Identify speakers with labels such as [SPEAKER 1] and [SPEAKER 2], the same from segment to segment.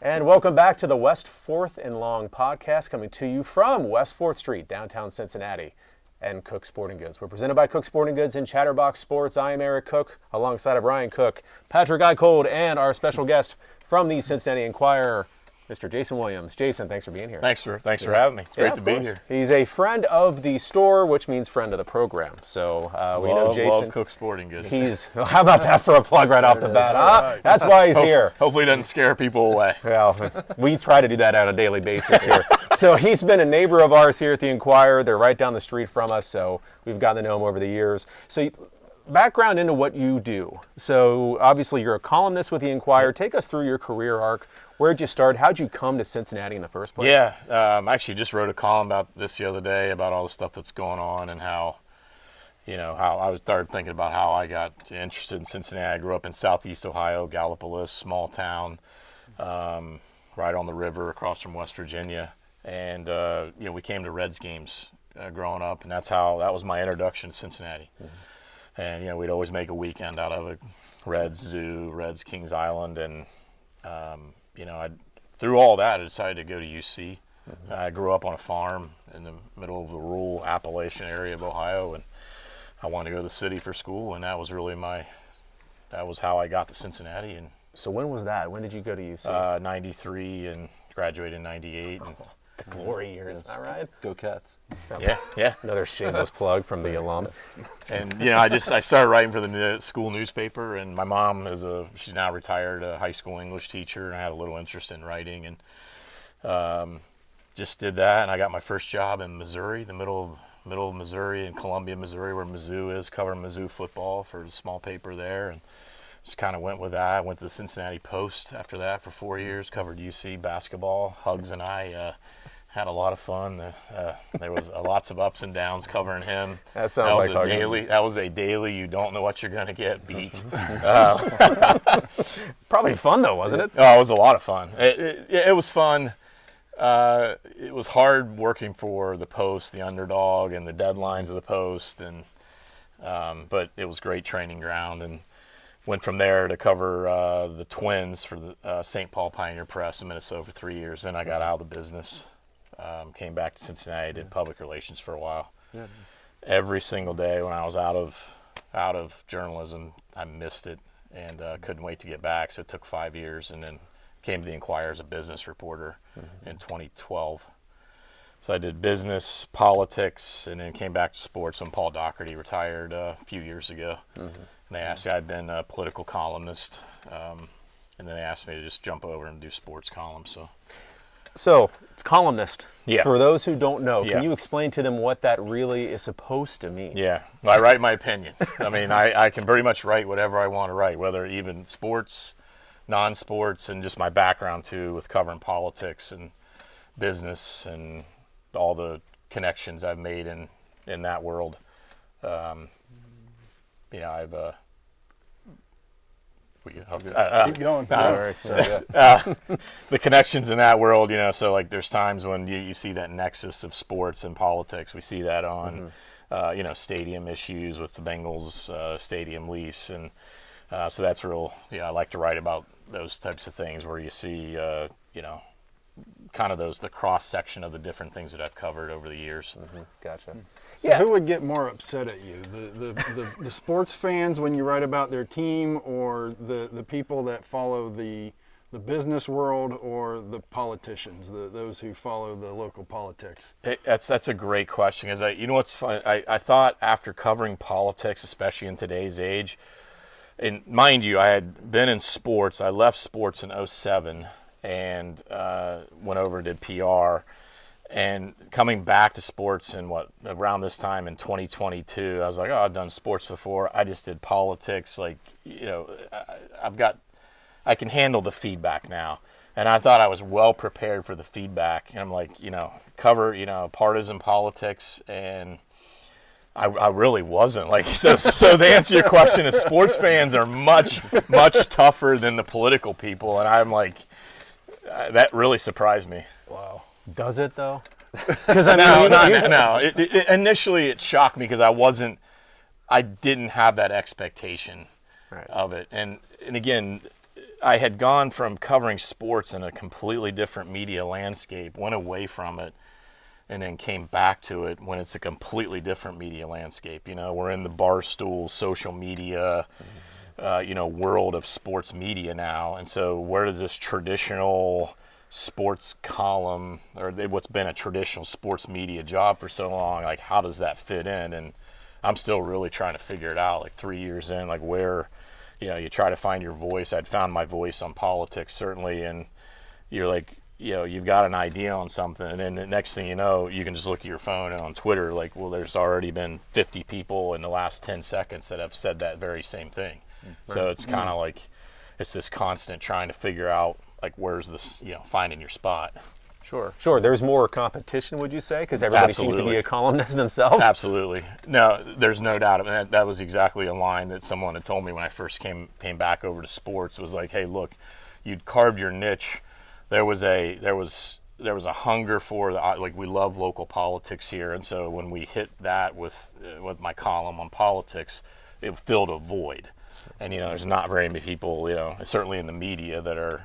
[SPEAKER 1] And welcome back to the West 4th and Long podcast, coming to you from West 4th Street, downtown Cincinnati, and Koch Sporting Goods. We're presented by Koch Sporting Goods and Chatterbox Sports. I am Eric Koch, alongside of Ryan Cook, Patrick Icold, and our special guest from the Cincinnati Enquirer, Mr. Jason Williams. Jason, thanks for being here.
[SPEAKER 2] Thanks for having me. It's great to be here.
[SPEAKER 1] He's a friend of the store, which means friend of the program. So we know Jason.
[SPEAKER 2] Love Koch Sporting Goods.
[SPEAKER 1] How about that for a plug right off the bat? Huh? That's why he's here.
[SPEAKER 2] Hopefully it doesn't scare people away.
[SPEAKER 1] Well, we try to do that on a daily basis here. So he's been a neighbor of ours here at the Enquirer. They're right down the street from us, so we've gotten to know him over the years. So background into what you do. So obviously you're a columnist with the Enquirer. Take us through your career arc. Where'd you start? How'd you come to Cincinnati in the first place?
[SPEAKER 2] Yeah, I actually just wrote a column about this the other day about all the stuff that's going on and how I started thinking about how I got interested in Cincinnati. I grew up in southeast Ohio, Gallipolis, small town, right on the river across from West Virginia. And, we came to Reds games growing up, and that was my introduction to Cincinnati. Mm-hmm. And, we'd always make a weekend out of it. Reds Zoo, Reds Kings Island, and through all that, I decided to go to UC. Mm-hmm. I grew up on a farm in the middle of the rural Appalachian area of Ohio, and I wanted to go to the city for school, and that was really that was how I got to Cincinnati. And
[SPEAKER 1] so when was that? When did you go to UC?
[SPEAKER 2] 93 and graduated in 98. And
[SPEAKER 1] the glory years, all right?
[SPEAKER 3] Go Cats.
[SPEAKER 2] Yeah.
[SPEAKER 1] Another shameless plug from the alum.
[SPEAKER 2] And, I started writing for the school newspaper, and my mom she's now retired, a high school English teacher, and I had a little interest in writing, and just did that, and I got my first job in Missouri, the middle of Missouri, in Columbia, Missouri, where Mizzou is, covering Mizzou football for a small paper there, and just kind of went with that. I went to the Cincinnati Post after that for 4 years, covered UC basketball. Hugs and I had a lot of fun. There was lots of ups and downs covering him.
[SPEAKER 1] That sounds like Huggins.
[SPEAKER 2] That was a daily, you don't know what you're going to get beat.
[SPEAKER 1] Probably fun, though, wasn't it?
[SPEAKER 2] Oh, it was a lot of fun. It was fun. It was hard working for the Post, the underdog, and the deadlines of the Post, but it was great training ground, and went from there to cover the Twins for the St. Paul Pioneer Press in Minnesota for 3 years. Then I got out of the business, came back to Cincinnati, did public relations for a while. Yeah. Every single day when I was out of journalism, I missed it and couldn't wait to get back. So it took 5 years, and then came to the Enquirer as a business reporter in 2012. So I did business, politics, and then came back to sports when Paul Daugherty retired a few years ago. Mm-hmm. And they asked me, I'd been a political columnist, and then they asked me to just jump over and do sports columns.
[SPEAKER 1] So columnist,
[SPEAKER 2] yeah.
[SPEAKER 1] For those who don't know, can you explain to them what that really is supposed to mean?
[SPEAKER 2] Yeah, I write my opinion. I mean, I can pretty much write whatever I want to write, whether even sports, non-sports, and just my background, too, with covering politics and business and all the connections I've made in that world. I've
[SPEAKER 3] keep going.
[SPEAKER 2] The connections in that world, so like there's times when you see that nexus of sports and politics. We see that on, stadium issues with the Bengals stadium lease. And so that's real, I like to write about those types of things where you see, kind of the cross-section of the different things that I've covered over the years.
[SPEAKER 1] Mm-hmm. Gotcha.
[SPEAKER 3] So who would get more upset at you? The sports fans when you write about their team, or the people that follow the business world, or the politicians, those who follow the local politics?
[SPEAKER 2] That's a great question, because what's fun? I thought after covering politics, especially in today's age, and mind you, I had been in sports. I left sports in 2007 and went over and did PR. And coming back to sports in around this time in 2022, I was like, I've done sports before. I just did politics. Like, I can handle the feedback now. And I thought I was well prepared for the feedback. And I'm like, cover, partisan politics. And I really wasn't. Like, so to answer your question, is sports fans are much, much tougher than the political people. And I'm like, that really surprised me.
[SPEAKER 1] Wow. Does it, though?
[SPEAKER 2] Because no. Initially, it shocked me because I didn't have that expectation of it. And again, I had gone from covering sports in a completely different media landscape, went away from it, and then came back to it when it's a completely different media landscape. You know, we're in the barstool, social media, world of sports media now. And so where does this traditional sports column, or what's been a traditional sports media job for so long, like how does that fit in? And I'm still really trying to figure it out, like 3 years in, like where, you try to find your voice. I'd found my voice on politics, certainly, and you're like, you've got an idea on something, and then the next thing you know, you can just look at your phone and on Twitter, like, well, there's already been 50 people in the last 10 seconds that have said that very same thing. Right. So it's kind of like, it's this constant trying to figure out, like, where's this, finding your spot.
[SPEAKER 1] Sure. There's more competition, would you say? Because everybody seems to be a columnist themselves?
[SPEAKER 2] Absolutely. No, there's no doubt. I mean, that was exactly a line that someone had told me when I first came back over to sports. It was like, hey, look, you'd carved your niche. There was a hunger for like, we love local politics here, and so when we hit that with my column on politics, it filled a void. And there's not very many people, certainly in the media, that are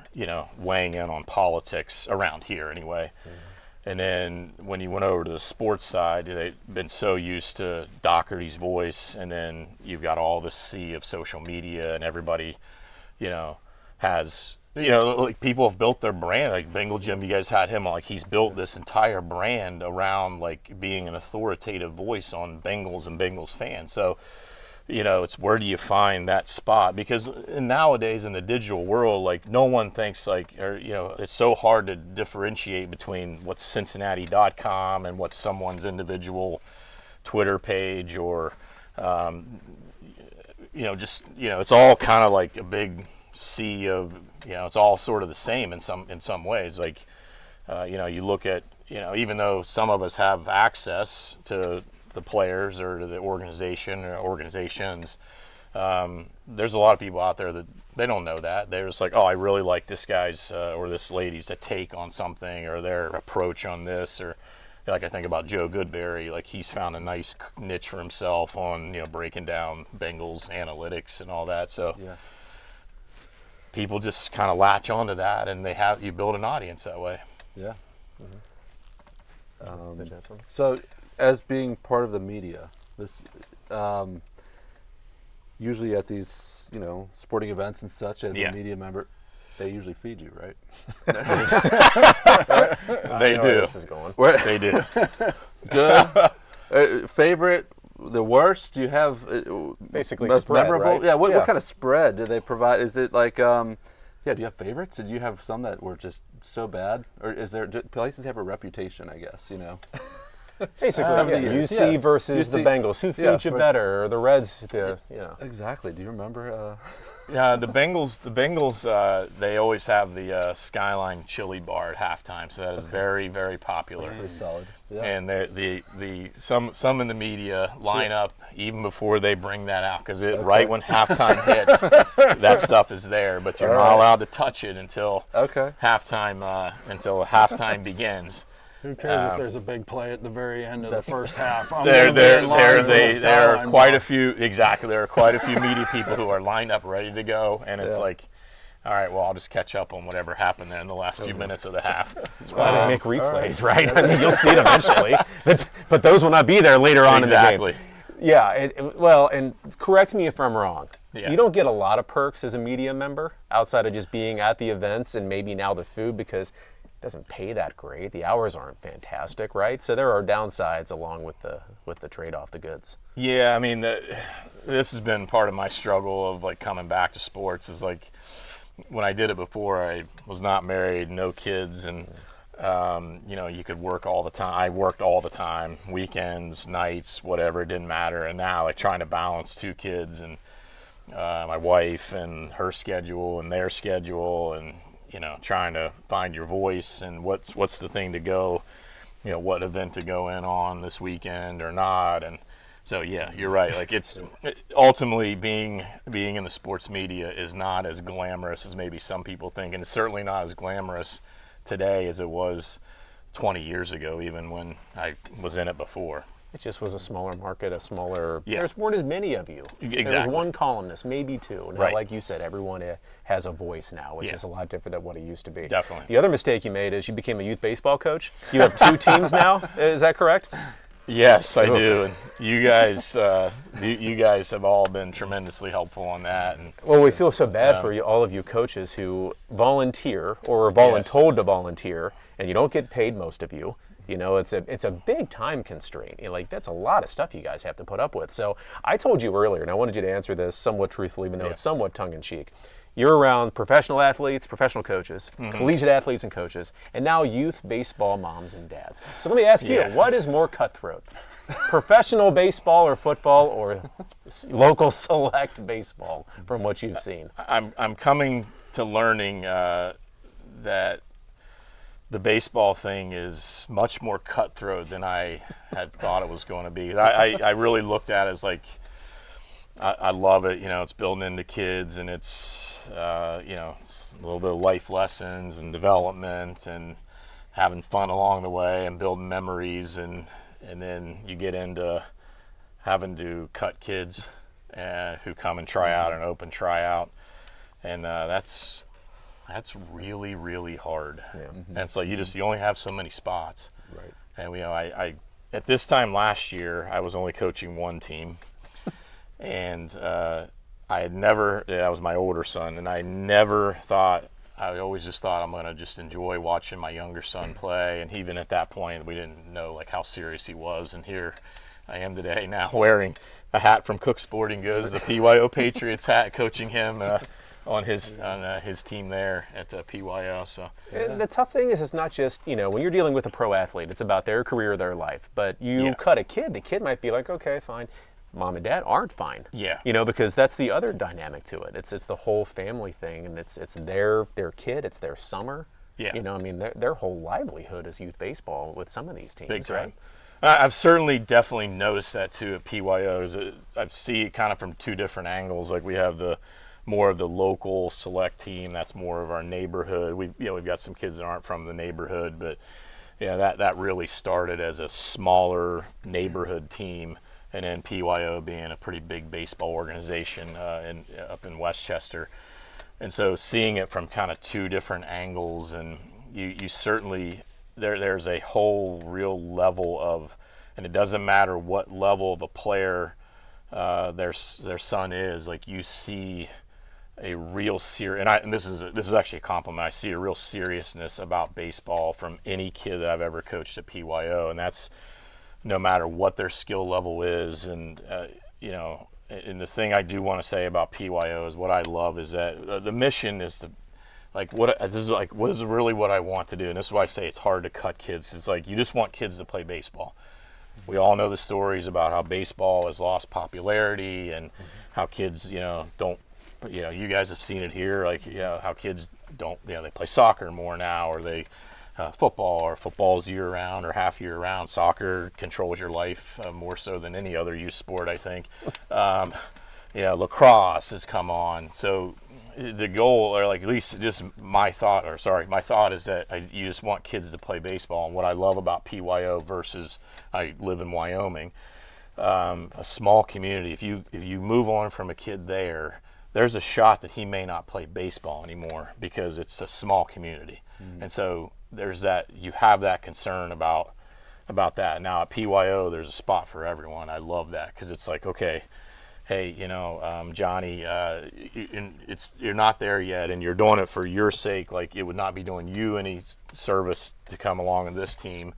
[SPEAKER 2] weighing in on politics around here anyway. Mm-hmm. And then when you went over to the sports side, they've been so used to Doherty's voice, and then you've got all this sea of social media, and everybody, has. Like people have built their brand, like Bengal Jim, you guys had him on, like he's built this entire brand around like being an authoritative voice on Bengals and Bengals fans. So, it's where do you find that spot? Because nowadays in the digital world, like no one thinks like, or, it's so hard to differentiate between what's Cincinnati.com and what's someone's individual Twitter page or, it's all kind of like a big sea of, it's all sort of the same in some ways. Like, you look at, even though some of us have access to the players or to the organization or organizations, there's a lot of people out there that they don't know that. They're just like, oh, I really like this guy's or this lady's take on something or their approach on this. Or like I think about Joe Goodberry, like he's found a nice niche for himself on, breaking down Bengals analytics and all that. So yeah. People just kind of latch onto that, and you build an audience that way.
[SPEAKER 4] Yeah. Mm-hmm. So, as being part of the media, this usually at these sporting events and such, as a media member, they usually feed you, right?
[SPEAKER 2] They do.
[SPEAKER 1] Where this is going.
[SPEAKER 2] They do.
[SPEAKER 4] Good. Favorite. The worst? Do you have
[SPEAKER 1] basically
[SPEAKER 4] most
[SPEAKER 1] spread,
[SPEAKER 4] memorable?
[SPEAKER 1] right?
[SPEAKER 4] Yeah. What kind of spread do they provide? Is it like, do you have favorites? Did you have some that were just so bad, or do places have a reputation? I guess
[SPEAKER 1] Basically, UC versus the Bengals. Who feeds you better, or the Reds?
[SPEAKER 4] Exactly. Do you remember?
[SPEAKER 2] Yeah, the Bengals. They always have the Skyline Chili Bar at halftime, so that is very, very popular.
[SPEAKER 4] Pretty solid. Yeah.
[SPEAKER 2] And some in the media line up even before they bring that out, because right when halftime hits, that stuff is there, but you're not allowed to touch it until halftime. Until halftime begins.
[SPEAKER 3] Who cares if there's a big play at the very end of the first half?
[SPEAKER 2] There are quite a few media people who are lined up ready to go, and it's like, all right, well, I'll just catch up on whatever happened there in the last few minutes of the half.
[SPEAKER 1] That's why they make replays, right? I mean, you'll see it eventually, but those will not be there later on in the game. Yeah, and correct me if I'm wrong. Yeah. You don't get a lot of perks as a media member outside of just being at the events and maybe now the food, because doesn't pay that great. The hours aren't fantastic, right? So there are downsides along with the trade-off, the goods.
[SPEAKER 2] Yeah, I mean, this has been part of my struggle of like coming back to sports. Is like when I did it before, I was not married, no kids, and you could work all the time. I worked all the time, weekends, nights, whatever, it didn't matter. And now like trying to balance two kids and my wife and her schedule and their schedule, and trying to find your voice and what's the thing to go, what event to go in on this weekend or not. And so, yeah, you're right. Like it's ultimately being in the sports media is not as glamorous as maybe some people think. And it's certainly not as glamorous today as it was 20 years ago, even when I was in it before.
[SPEAKER 1] It just was a smaller market, a smaller.
[SPEAKER 2] Yeah.
[SPEAKER 1] There's weren't as many of you.
[SPEAKER 2] Exactly.
[SPEAKER 1] There's one columnist, maybe two. Now,
[SPEAKER 2] Right.
[SPEAKER 1] like you said, everyone has a voice now, which
[SPEAKER 2] Yeah.
[SPEAKER 1] is a lot different than what it used to be.
[SPEAKER 2] Definitely.
[SPEAKER 1] The other mistake you made is you became a youth baseball coach. You have 2 teams now. Is that correct?
[SPEAKER 2] Yes, I do. And you guys, you guys have all been tremendously helpful on that. And
[SPEAKER 1] Well, we feel so bad for you, all of you coaches who volunteer or are voluntold to volunteer, and you don't get paid, most of you. You know, it's a big time constraint. You know, like, that's a lot of stuff you guys have to put up with. So I told you earlier, and I wanted you to answer this somewhat truthfully, even though it's somewhat tongue-in-cheek. You're around professional athletes, professional coaches, collegiate athletes and coaches, and now youth baseball moms and dads. So let me ask you, what is more cutthroat? Professional baseball or football, or local select baseball, from what you've seen?
[SPEAKER 2] I'm coming to learning that the baseball thing is much more cutthroat than I had thought it was going to be. I really looked at it as like, I love it. You know, it's building into kids, and it's you know, it's a little bit of life lessons and development and having fun along the way and building memories, and then you get into having to cut kids who come and try out an open tryout, and that's really, really hard.
[SPEAKER 1] Yeah.
[SPEAKER 2] And it's like you only have so many spots.
[SPEAKER 1] Right.
[SPEAKER 2] And you know, I at this time last year I was only coaching one team, and I had never. That was my older son, and I never thought. I always just thought I'm going to just enjoy watching my younger son play, and even at that point we didn't know like how serious he was. And here I am today now wearing a hat from Koch Sporting Goods, the PYO Patriots hat, coaching him on his team there at PYO. So
[SPEAKER 1] And the tough thing is, it's not just, you know, when you're dealing with a pro athlete, it's about their career, their life. But you cut a kid, the kid might be like, okay, fine. Mom and dad aren't fine.
[SPEAKER 2] Yeah.
[SPEAKER 1] You know, because that's the other dynamic to it. It's the whole family thing, and it's their kid, it's their summer.
[SPEAKER 2] Yeah.
[SPEAKER 1] You know, I mean, their whole livelihood is youth baseball with some of these teams.
[SPEAKER 2] Big time.
[SPEAKER 1] Right?
[SPEAKER 2] I've certainly definitely noticed that too at PYOs. I see it kind of from 2 different angles. Like we have the more of the local select team. That's more of our neighborhood. We've got some kids that aren't from the neighborhood, but that really started as a smaller neighborhood team, and then PYO being a pretty big baseball organization up in Westchester. And so seeing it from kind of 2 different angles, and you certainly there's a whole real level of, and it doesn't matter what level of a player their son is, like you see a real and this is actually a compliment. I see a real seriousness about baseball from any kid that I've ever coached at PYO, and that's no matter what their skill level is. And you know, and the thing I do want to say about PYO is what I love is that the mission is to what is really what I want to do, and this is why I say it's hard to cut kids. It's like you just want kids to play baseball. We all know the stories about how baseball has lost popularity and how kids, don't. You guys have seen it here, how kids don't, they play soccer more now, or they football's year round or half year round. Soccer controls your life more so than any other youth sport, I think. Lacrosse has come on. So the goal, or at least just my thought is that you just want kids to play baseball. And what I love about PYO versus I live in Wyoming, a small community. If you move on from a kid there's a shot that he may not play baseball anymore because it's a small community. And so there's that, you have that concern about that. Now at PYO, there's a spot for everyone. I love that because it's like, okay, hey, Johnny, you're not there yet, and you're doing it for your sake. Like, it would not be doing you any service to come along in this team.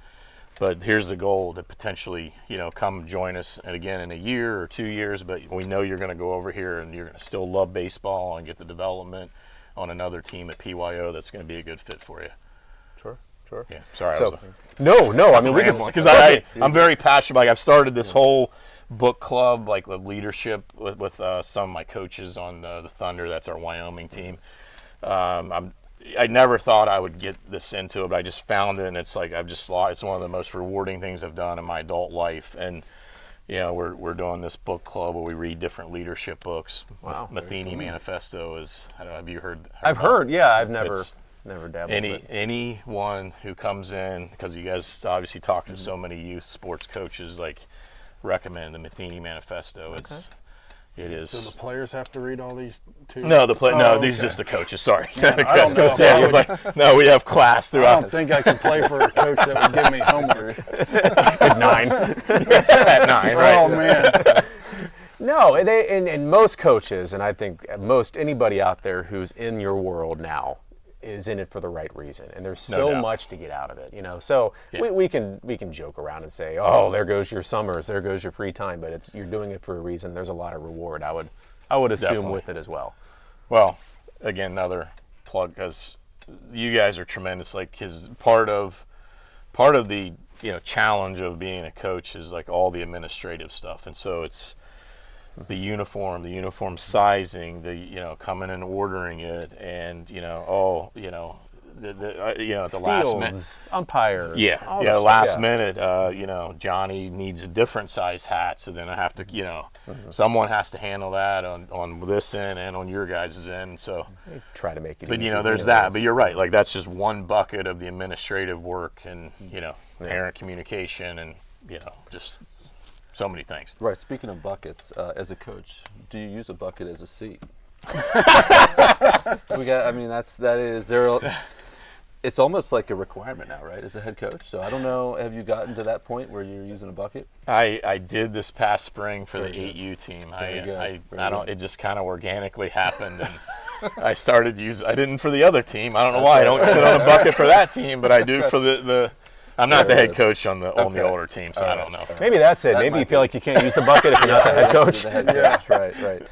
[SPEAKER 2] But here's the goal to potentially, come join us again in a year or 2 years. But we know you're going to go over here and you're going to still love baseball and get the development on another team at PYO that's going to be a good fit for you.
[SPEAKER 1] Sure.
[SPEAKER 2] Yeah. Sorry.
[SPEAKER 1] No. I mean,
[SPEAKER 2] because I'm very passionate. Like, I've started this whole book club, like with leadership with some of my coaches on the Thunder. That's our Wyoming team. I never thought I would get this into it, but I just found it, and it's like it's one of the most rewarding things I've done in my adult life. And we're doing this book club where we read different leadership books.
[SPEAKER 1] Wow.
[SPEAKER 2] Matheny Manifesto is, I don't know, have you heard?
[SPEAKER 1] I've heard, yeah. I've never. Never dabbled with it.
[SPEAKER 2] Anyone who comes in, because you guys obviously talk to so many youth sports coaches, like recommend the Matheny Manifesto. It is.
[SPEAKER 3] So the players have to read all these too?
[SPEAKER 2] No, these are
[SPEAKER 3] okay.
[SPEAKER 2] just the coaches. Sorry.
[SPEAKER 3] I was gonna say,
[SPEAKER 2] I was like, no, we have class
[SPEAKER 3] I
[SPEAKER 2] throughout.
[SPEAKER 3] don't think I could play for a coach that would give me homework.
[SPEAKER 1] At 9.
[SPEAKER 2] At 9, right?
[SPEAKER 3] Oh man.
[SPEAKER 1] No, and most coaches, and I think most anybody out there who's in your world now is in it for the right reason, and there's
[SPEAKER 2] No
[SPEAKER 1] so
[SPEAKER 2] doubt.
[SPEAKER 1] much to get out of it, So
[SPEAKER 2] Yeah.
[SPEAKER 1] we can joke around and say, oh, there goes your summers, there goes your free time, but you're doing it for a reason. There's a lot of reward. I would assume
[SPEAKER 2] Definitely.
[SPEAKER 1] with it as well.
[SPEAKER 2] Well, again, another plug, because you guys are tremendous. Like, his part of the challenge of being a coach is like all the administrative stuff, and so it's the uniform sizing, coming and ordering it, and at the last minute.
[SPEAKER 1] Fields, umpires. all
[SPEAKER 2] Yeah,
[SPEAKER 1] this stuff.
[SPEAKER 2] last minute, Johnny needs a different size hat, so then I have to, someone has to handle that on this end and on your guys' end. So,
[SPEAKER 1] They try to make it
[SPEAKER 2] but
[SPEAKER 1] easy.
[SPEAKER 2] there's that. But you're right, like that's just one bucket of the administrative work and parent communication and just so many things.
[SPEAKER 4] Right. Speaking of buckets, as a coach, do you use a bucket as a seat? It's almost like a requirement now, right, as a head coach. So I don't know, have you gotten to that point where you're using a bucket?
[SPEAKER 2] I did this past spring for the 8U team. I don't. It just kind of organically happened, and I started I didn't for the other team. I don't know why. I don't sit on a bucket for that team, but I do for the. I'm not the head coach on the older team, so I don't know.
[SPEAKER 1] Maybe that's it. Maybe you feel like you can't use the bucket if you're not the head coach.
[SPEAKER 4] The head coach, right.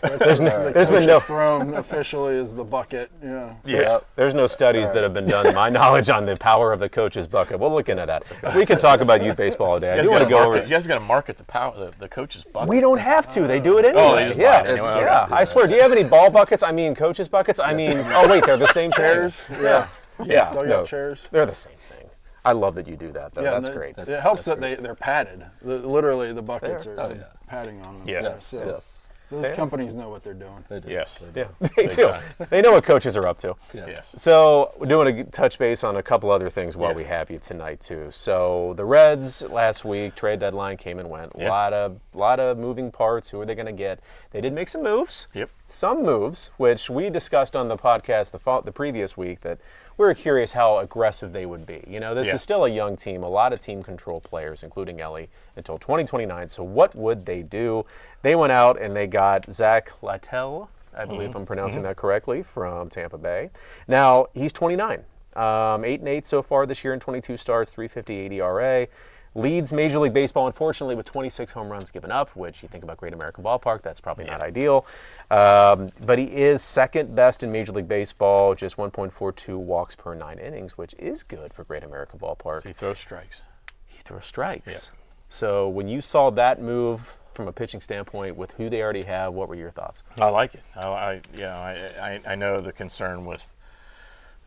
[SPEAKER 1] There's been no
[SPEAKER 3] throne officially is the bucket. Yeah.
[SPEAKER 2] Yeah.
[SPEAKER 1] There's no studies that have been done, to my knowledge, on the power of the coach's bucket. We'll look into that. We can talk about youth baseball all day. I do want to go over.
[SPEAKER 2] You guys got to market the coach's bucket.
[SPEAKER 1] We don't have to. They do it anyway.
[SPEAKER 2] Oh, they just
[SPEAKER 1] yeah.
[SPEAKER 2] buy it anyway.
[SPEAKER 1] Yeah. I swear. Do you have any ball buckets? I mean, coaches' buckets? I mean, oh wait, they're the same
[SPEAKER 3] Chairs.
[SPEAKER 1] thing.
[SPEAKER 3] Yeah.
[SPEAKER 1] Yeah.
[SPEAKER 3] Dugout chairs.
[SPEAKER 1] They're the same thing. I love that you do that, though.
[SPEAKER 3] Yeah,
[SPEAKER 1] That's
[SPEAKER 3] and
[SPEAKER 1] great.
[SPEAKER 3] It helps that they're padded. Literally, the buckets
[SPEAKER 1] There.
[SPEAKER 3] are padding on them.
[SPEAKER 2] Yeah.
[SPEAKER 3] So
[SPEAKER 4] Yes.
[SPEAKER 3] those companies know what they're doing.
[SPEAKER 4] They do.
[SPEAKER 2] Yes.
[SPEAKER 1] Yeah, they
[SPEAKER 2] Big
[SPEAKER 1] do.
[SPEAKER 2] time.
[SPEAKER 1] They know what coaches are up to.
[SPEAKER 2] Yes.
[SPEAKER 1] So we're doing a touch base on a couple other things while
[SPEAKER 2] Yeah.
[SPEAKER 1] we have you tonight too. So the Reds last week, trade deadline came and went. A
[SPEAKER 2] Yeah.
[SPEAKER 1] lot of moving parts. Who are they going to get? They did make some moves.
[SPEAKER 2] Yep.
[SPEAKER 1] Some moves, which we discussed on the podcast the previous week, that we were curious how aggressive they would be. This
[SPEAKER 2] Yeah.
[SPEAKER 1] is still a young team, a lot of team control players, including Ellie, until 2029. So what would they do? They went out and they got Zach Littell, I believe I'm pronouncing that correctly, from Tampa Bay. Now, he's 29. 8-8 so far this year in 22 starts, 3.58 ERA. Leads Major League Baseball, unfortunately, with 26 home runs given up, which you think about Great American Ballpark, that's probably not ideal. But he is second best in Major League Baseball, just 1.42 walks per 9 innings, which is good for Great American Ballpark.
[SPEAKER 2] So he throws strikes.
[SPEAKER 1] He throws strikes.
[SPEAKER 2] Yeah.
[SPEAKER 1] So when you saw that move from a pitching standpoint with who they already have, what were your thoughts?
[SPEAKER 2] I like it. I know the concern with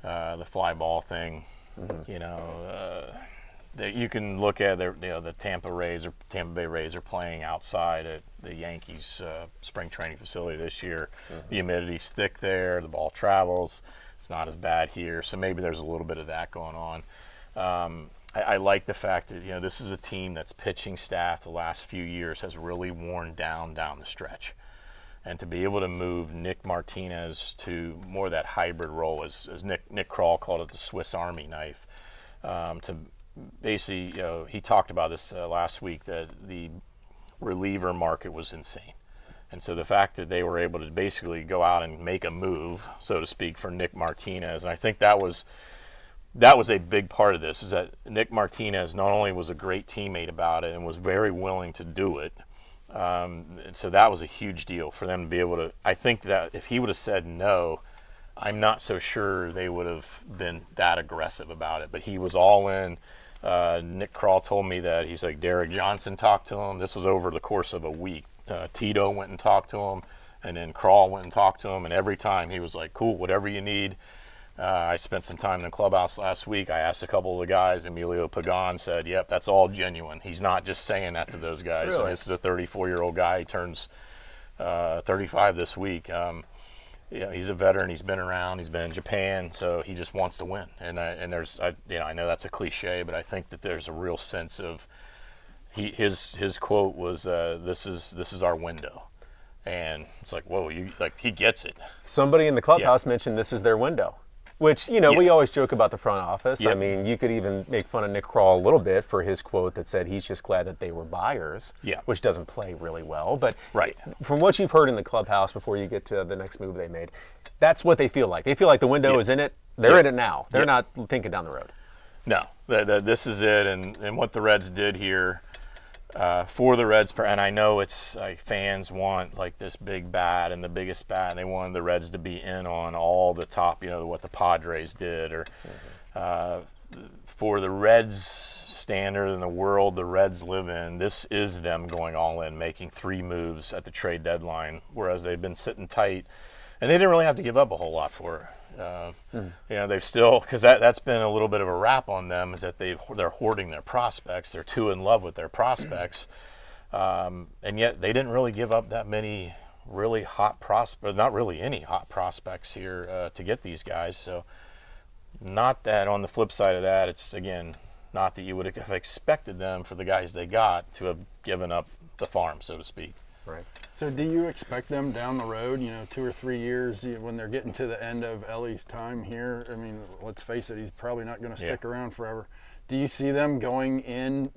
[SPEAKER 2] the fly ball thing. That you can look at the Tampa Bay Rays are playing outside at the Yankees spring training facility this year. The humidity's thick there. The ball travels. It's not as bad here, so maybe there's a little bit of that going on. I like the fact that this is a team that's pitching staff the last few years has really worn down the stretch, and to be able to move Nick Martinez to more of that hybrid role, as Nick Kroll called it, the Swiss Army knife, to basically, he talked about this last week, that the reliever market was insane. And so the fact that they were able to basically go out and make a move, so to speak, for Nick Martinez, and I think that was a big part of this, is that Nick Martinez not only was a great teammate about it and was very willing to do it, and so that was a huge deal for them to be able to. I think that if he would have said no, I'm not so sure they would have been that aggressive about it. But he was all in. Nick Kroll told me that he's like, Derek Johnson talked to him. This was over the course of a week. Tito went and talked to him, and then Kroll went and talked to him, and every time he was like, cool, whatever you need. I spent some time in the clubhouse last week. I asked a couple of the guys. Emilio Pagan said, yep, that's all genuine. He's not just saying that to those guys.
[SPEAKER 1] Really?
[SPEAKER 2] And this is a 34-year-old guy. He turns 35 this week. he's a veteran. He's been around. He's been in Japan, so he just wants to win. And I know that's a cliche, but I think that there's a real sense of his quote was, "This is our window," and it's like, whoa, he gets it.
[SPEAKER 1] Somebody in the clubhouse mentioned this is their window. Which, we always joke about the front office.
[SPEAKER 2] Yep.
[SPEAKER 1] I mean, you could even make fun of Nick Kroll a little bit for his quote that said he's just glad that they were buyers, which doesn't play really well. But from what you've heard in the clubhouse before you get to the next move they made, that's what they feel like. They feel like the window is in it. They're in it now. They're not thinking down the road.
[SPEAKER 2] No, this is it. And what the Reds did here for the Reds, and I know it's like fans want like this big bat and the biggest bat, and they wanted the Reds to be in on all the top, what the Padres did, or for the Reds standard in the world the Reds live in, this is them going all in, making 3 moves at the trade deadline, whereas they've been sitting tight, and they didn't really have to give up a whole lot for it. They've still, because that's been a little bit of a rap on them, is that they're hoarding their prospects. They're too in love with their prospects, and yet they didn't really give up that many really hot prospects, not really any hot prospects here to get these guys. So, not that on the flip side of that, it's again not that you would have expected them for the guys they got to have given up the farm, so to speak.
[SPEAKER 1] Right.
[SPEAKER 3] So do you expect them down the road, 2 or 3 years, when they're getting to the end of Ellie's time here? I mean, let's face it, he's probably not going to stick around forever. Do you see them going in,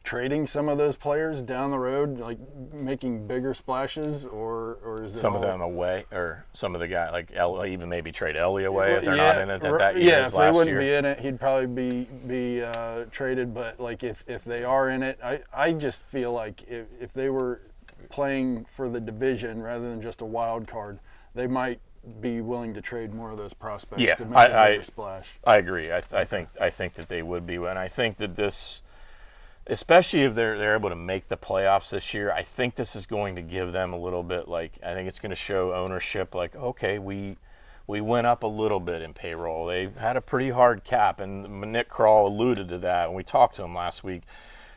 [SPEAKER 3] trading some of those players down the road, like making bigger splashes, or is it
[SPEAKER 2] some of them away, or some of the guys like even maybe trade Ellie away if they're not in it that year?
[SPEAKER 3] Yeah, if they wouldn't be in it, he'd probably be traded. But like if they are in it, I just feel like if they were playing for the division rather than just a wild card, they might be willing to trade more of those prospects to make a bigger splash.
[SPEAKER 2] I agree. I think that they would be, and I think that this, especially if they're able to make the playoffs this year, I think this is going to give them a little bit, like, I think it's going to show ownership, like, okay, we went up a little bit in payroll. They had a pretty hard cap, and Nick Kroll alluded to that when we talked to him last week.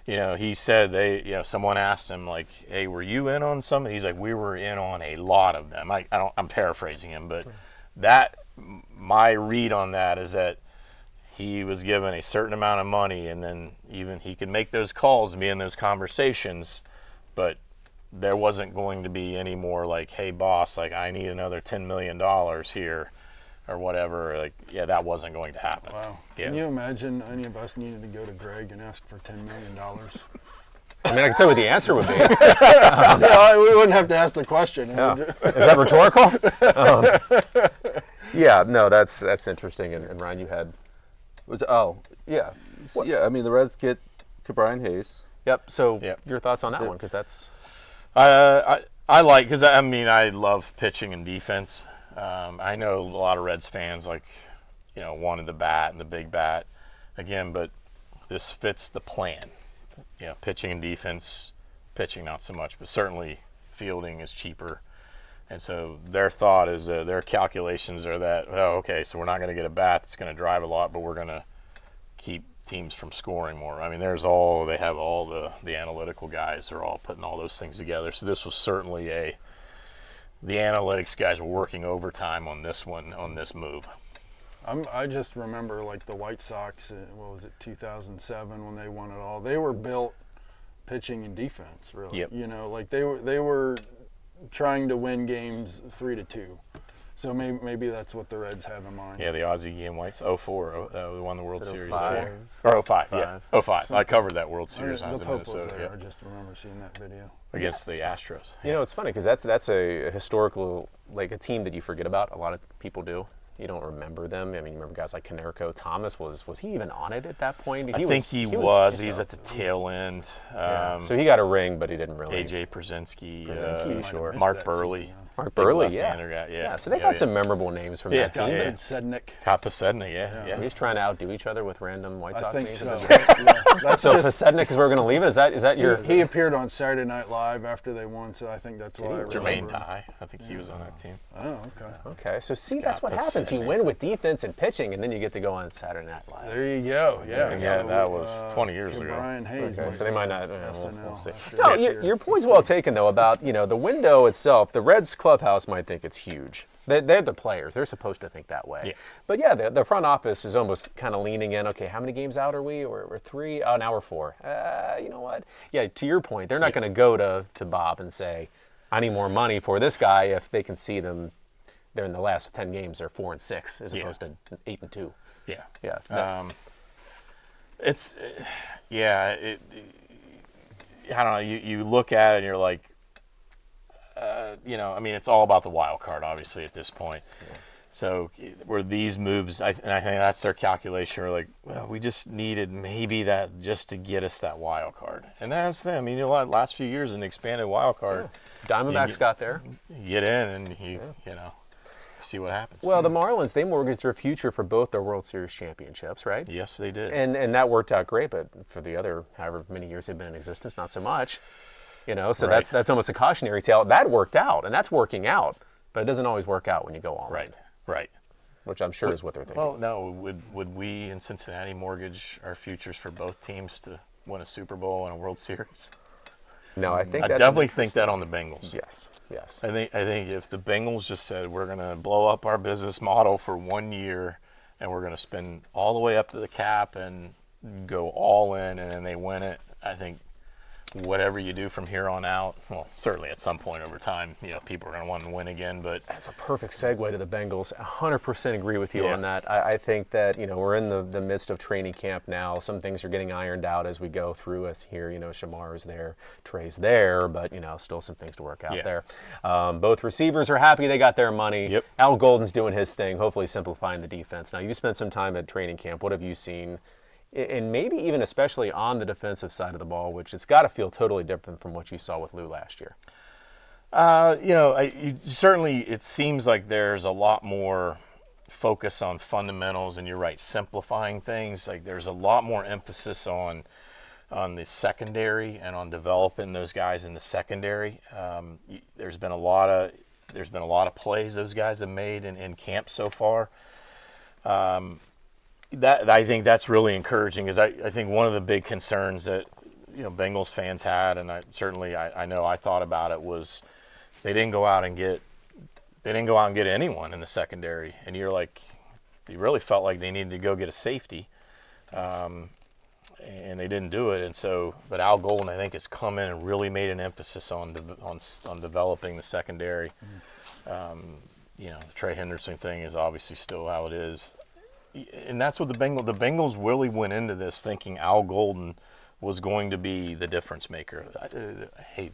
[SPEAKER 2] He said someone asked him, like, hey, were you in on some? He's like, we were in on a lot of them. I'm paraphrasing him, but my read on that is that he was given a certain amount of money, and then even he could make those calls and be in those conversations, but there wasn't going to be any more like, hey, boss, like, I need another $10 million here or whatever. Like, that wasn't going to happen.
[SPEAKER 3] Wow.
[SPEAKER 2] Yeah.
[SPEAKER 3] Can you imagine any of us needed to go to Greg and ask for $10 million?
[SPEAKER 1] I mean, I can tell you what the answer would be.
[SPEAKER 3] We wouldn't have to ask the question.
[SPEAKER 1] Yeah. Is that rhetorical? No, that's interesting. And Ryan, you had...
[SPEAKER 4] I mean, the Reds get Brian Hayes.
[SPEAKER 1] Yep. So your thoughts on that one? Because that's...
[SPEAKER 2] I like, because I love pitching and defense. I know a lot of Reds fans wanted the bat and the big bat again, but this fits the plan. Pitching and defense, pitching not so much, but certainly fielding is cheaper. And so their thought is, their calculations are that, so we're not going to get a bat that's going to drive a lot, but we're going to keep teams from scoring more. I mean, they have all the analytical guys are all putting all those things together. So this was certainly the analytics guys were working overtime on this move.
[SPEAKER 3] I just remember like the White Sox, 2007 when they won it all. They were built pitching and defense, really.
[SPEAKER 2] Yep.
[SPEAKER 3] Like they were trying to win games 3-2. So maybe that's what the Reds have in mind.
[SPEAKER 2] Yeah, the Aussie game Whites 04, they won the World Series.
[SPEAKER 1] 05?
[SPEAKER 2] Or 05, yeah. 05. I covered that World Series when I was in
[SPEAKER 3] the Pope
[SPEAKER 2] Minnesota.
[SPEAKER 3] was there. I just remember seeing that video.
[SPEAKER 2] Against the Astros.
[SPEAKER 1] It's funny because that's a historical, like a team that you forget about. A lot of people do. You don't remember them. I mean, you remember guys like Canerco. Thomas was he even on it at that point?
[SPEAKER 2] I think he was. He was at the tail end.
[SPEAKER 1] So he got a ring, but he didn't really.
[SPEAKER 2] AJ Przinsky,
[SPEAKER 1] sure.
[SPEAKER 2] Mark Burley.
[SPEAKER 1] Mark Burley,
[SPEAKER 2] left-hander guy,
[SPEAKER 1] yeah. So they got some memorable names from that team.
[SPEAKER 3] Yeah. Sednick.
[SPEAKER 2] Posednik, yeah.
[SPEAKER 1] He's trying to outdo each other with random White Sox names.
[SPEAKER 3] So. That's
[SPEAKER 1] so Posednik is where we're going to leave it? Is that your...
[SPEAKER 3] He appeared on Saturday Night Live after they won, so I think that's why I remember.
[SPEAKER 2] Jermaine Dye, I think he was on that team.
[SPEAKER 3] Oh, okay.
[SPEAKER 1] Okay, so see, that's what happens. You win with defense and pitching, and then you get to go on Saturday Night Live.
[SPEAKER 3] There you go, yeah.
[SPEAKER 2] So, that was 20 years ago.
[SPEAKER 3] Brian Hayes.
[SPEAKER 1] Okay, so they might not... We'll see.
[SPEAKER 3] No,
[SPEAKER 1] your point's well taken, though, about the window itself. The Reds clubhouse might think it's huge. They're the players. They're supposed to think that way.
[SPEAKER 2] Yeah.
[SPEAKER 1] But yeah, the front office is almost kind of leaning in. Okay, how many games out are we? We're 3. Oh, now we're 4. You know what? Yeah, to your point, they're not going to go to Bob and say, I need more money for this guy if they can see them. They're in the last 10 games. They're 4-6 as opposed to 8-2.
[SPEAKER 2] Yeah.
[SPEAKER 1] Yeah.
[SPEAKER 2] It's, I don't know. You look at it and you're like, I mean, it's all about the wild card, obviously, at this point. Yeah. So were these moves, and I think that's their calculation. We're like, well, we just needed maybe that just to get us that wild card. And that's the thing. I mean, last few years, an expanded wild card.
[SPEAKER 1] Yeah. Diamondbacks got there.
[SPEAKER 2] You get in and see what happens.
[SPEAKER 1] Well, the Marlins, they mortgaged their future for both their World Series championships, right?
[SPEAKER 2] Yes, they did.
[SPEAKER 1] And that worked out great, but for the other however many years they've been in existence, not so much. So
[SPEAKER 2] right.
[SPEAKER 1] that's almost a cautionary tale. That worked out, and that's working out, but it doesn't always work out when you go all in.
[SPEAKER 2] Right.
[SPEAKER 1] Which I'm sure is what they're thinking.
[SPEAKER 2] Well, no, would we in Cincinnati mortgage our futures for both teams to win a Super Bowl and a World Series?
[SPEAKER 1] No, I think
[SPEAKER 2] I definitely think that on the Bengals.
[SPEAKER 1] Yes.
[SPEAKER 2] I think if the Bengals just said we're going to blow up our business model for 1 year and we're going to spend all the way up to the cap and go all in and then they win it, I think whatever you do from here on out, well, certainly at some point over time, people are going to want to win again. But
[SPEAKER 1] that's a perfect segue to the Bengals. 100% agree with you on that. I think that we're in the midst of training camp now. Some things are getting ironed out as we go through us here. Shamar is there, Trey's there, but still some things to work out there. Both receivers are happy they got their money.
[SPEAKER 2] Yep.
[SPEAKER 1] Al Golden's doing his thing, hopefully simplifying the defense. Now you spent some time at training camp. What have you seen? And maybe even especially on the defensive side of the ball, which it's got to feel totally different from what you saw with Lou last year.
[SPEAKER 2] Certainly it seems like there's a lot more focus on fundamentals, and you're right, simplifying things. Like there's a lot more emphasis on the secondary and on developing those guys in the secondary. There's been a lot of plays those guys have made in camp so far. That I think that's really encouraging, because I think one of the big concerns that Bengals fans had, and I know I thought about it, was they didn't go out and get anyone in the secondary, and you really felt like they needed to go get a safety, and they didn't do it. And so, but Al Golden, I think, has come in and really made an emphasis on developing the secondary. The Trey Henderson thing is obviously still how it is. And that's what the Bengals really went into this thinking Al Golden was going to be the difference maker. Hey,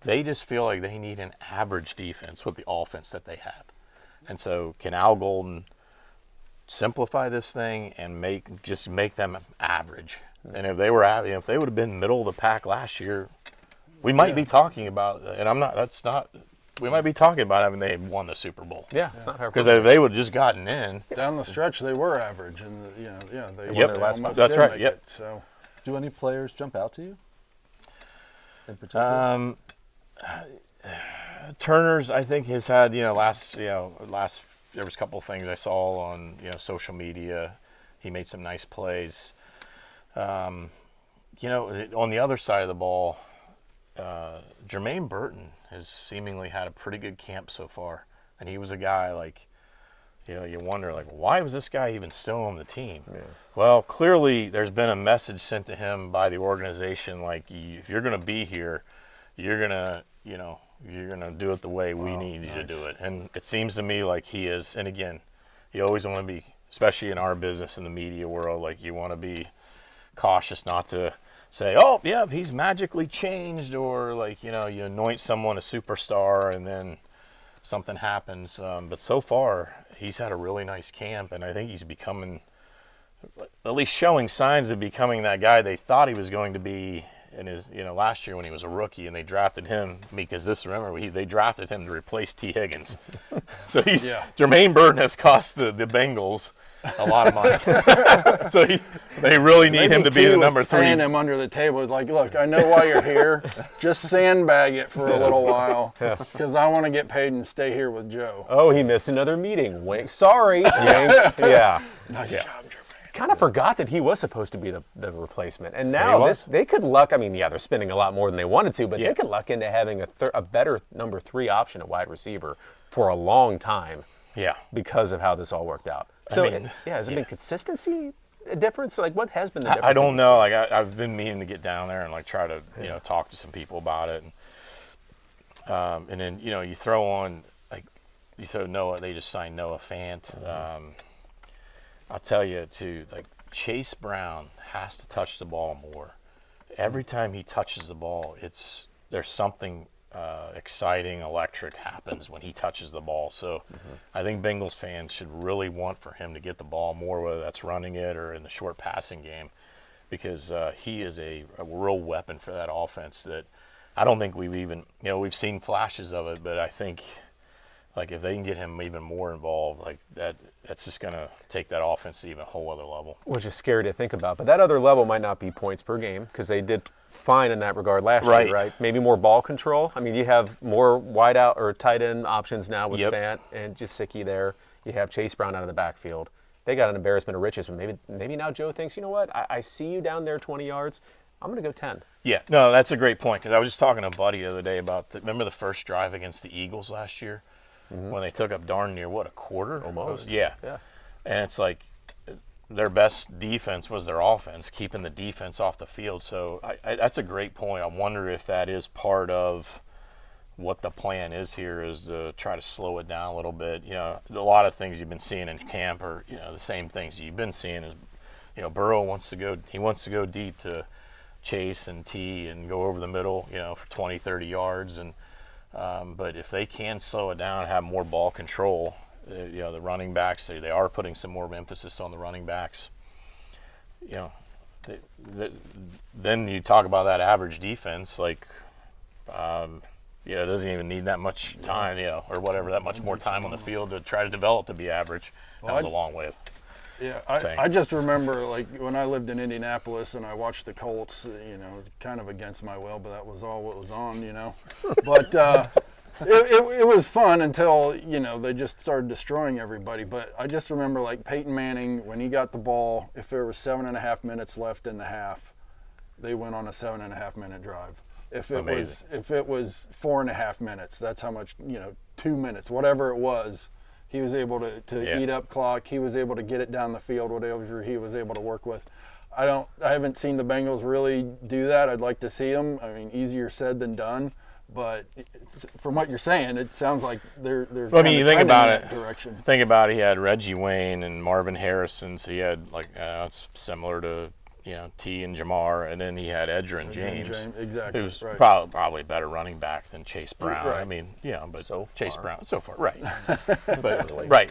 [SPEAKER 2] they just feel like they need an average defense with the offense that they have. And so can Al Golden simplify this thing and make them average? And if they would have been middle of the pack last year, we might be talking about, we might be talking about having they won the Super Bowl.
[SPEAKER 1] Yeah, it's not
[SPEAKER 2] because if they would have just gotten in
[SPEAKER 3] down the stretch, they were average, and they
[SPEAKER 2] yep,
[SPEAKER 3] won their last one.
[SPEAKER 2] That's right. Yep.
[SPEAKER 3] So,
[SPEAKER 4] do any players jump out to you in particular?
[SPEAKER 2] Turner's, I think, has had last there was a couple of things I saw on social media. He made some nice plays. On the other side of the ball, Jermaine Burton has seemingly had a pretty good camp so far, and he was a guy you wonder why was this guy even still on the team? Yeah. Well, clearly there's been a message sent to him by the organization if you're going to be here, you're going to do it the way we need you to do it. And it seems to me like he is. And again, you always want to be, especially in our business in the media world, you want to be cautious not to say, oh, yeah, he's magically changed, or you anoint someone a superstar and then something happens. But so far, he's had a really nice camp, and I think he's becoming, at least showing signs of becoming that guy they thought he was going to be in his, last year when he was a rookie, and they drafted him because they drafted him to replace T. Higgins. So Jermaine Burton has cost the Bengals a lot of money. So they really need him to be the number 3.
[SPEAKER 3] Paying him under the table. He's like, look, I know why you're here. Just sandbag it for a little while, because I want to get paid and stay here with Joe.
[SPEAKER 1] Oh, he missed another meeting. Wink. Sorry. Wink. Yeah.
[SPEAKER 3] Nice job, Jermaine.
[SPEAKER 1] kind of forgot that he was supposed to be the replacement. And
[SPEAKER 2] He
[SPEAKER 1] now
[SPEAKER 2] was.
[SPEAKER 1] they could luck. I mean, yeah, they're spending a lot more than they wanted to, but
[SPEAKER 2] Yeah.
[SPEAKER 1] they could luck into having a better number 3 option at wide receiver for a long time
[SPEAKER 2] Yeah.
[SPEAKER 1] because of how this all worked out. So,
[SPEAKER 2] mean,
[SPEAKER 1] has it been consistency a difference? Like, what has been the difference?
[SPEAKER 2] I don't
[SPEAKER 1] in
[SPEAKER 2] know. Like I've been meaning to get down there and like try to talk to some people about it, and then you throw on like you throw Noah. They just signed Noah Fant. I'll tell you too. Like Chase Brown has to touch the ball more. Every time he touches the ball, there's something exciting, electric happens when he touches the ball. So I think Bengals fans should really want for him to get the ball more, whether that's running it or in the short passing game, because he is a real weapon for that offense that I don't think we've even, we've seen flashes of it, but I think like if they can get him even more involved, like that's just going to take that offense to even a whole other level.
[SPEAKER 1] Which is scary to think about. But that other level might not be points per game because they did fine in that regard last year, right? Maybe more ball control. I mean, you have more wide out or tight end options now with Fant and Gesicki there. You have Chase Brown out of the backfield. They got an embarrassment of riches, but maybe now Joe thinks, you know what? I see you down there 20 yards. I'm going to go 10.
[SPEAKER 2] Yeah, no, that's a great point because I was just talking to a buddy the other day about remember the first drive against the Eagles last year when they took up darn near, a quarter?
[SPEAKER 1] Almost.
[SPEAKER 2] Yeah. And it's like their best defense was their offense, keeping the defense off the field. So that's a great point. I wonder if that is part of what the plan is here, is to try to slow it down a little bit. A lot of things you've been seeing in camp are the same things you've been seeing. Is Burrow wants to go deep to chase and tee and go over the middle, for 20, 30 yards. And but if they can slow it down, have more ball control, the running backs, they are putting some more emphasis on the running backs. Then you talk about that average defense, like, it doesn't even need that much time, or whatever, that much more time on the field to try to develop to be average. That was a long way of
[SPEAKER 3] Yeah,
[SPEAKER 2] saying.
[SPEAKER 3] I just remember, like, when I lived in Indianapolis and I watched the Colts, kind of against my will, but that was all what was on, But it was fun until, they just started destroying everybody. But I just remember, like, Peyton Manning, when he got the ball, if there was 7.5 minutes left in the half, they went on a 7.5-minute drive. If it was 4.5 minutes, that's how much, 2 minutes, whatever it was. He was able to eat up clock. He was able to get it down the field, whatever he was able to work with. I haven't seen the Bengals really do that. I'd like to see them. I mean, easier said than done. But from what you're saying, it sounds like they're
[SPEAKER 2] Well, I mean, you think about
[SPEAKER 3] in
[SPEAKER 2] it.
[SPEAKER 3] that direction.
[SPEAKER 2] Think about it. He had Reggie Wayne and Marvin Harrison. So he had it's similar to T and Jamar, and then he had Edgerrin James,
[SPEAKER 3] exactly,
[SPEAKER 2] who's
[SPEAKER 3] right.
[SPEAKER 2] probably a better running back than Chase Brown.
[SPEAKER 3] Right.
[SPEAKER 2] I mean, but
[SPEAKER 1] So
[SPEAKER 2] Chase
[SPEAKER 1] far.
[SPEAKER 2] Brown so far, right?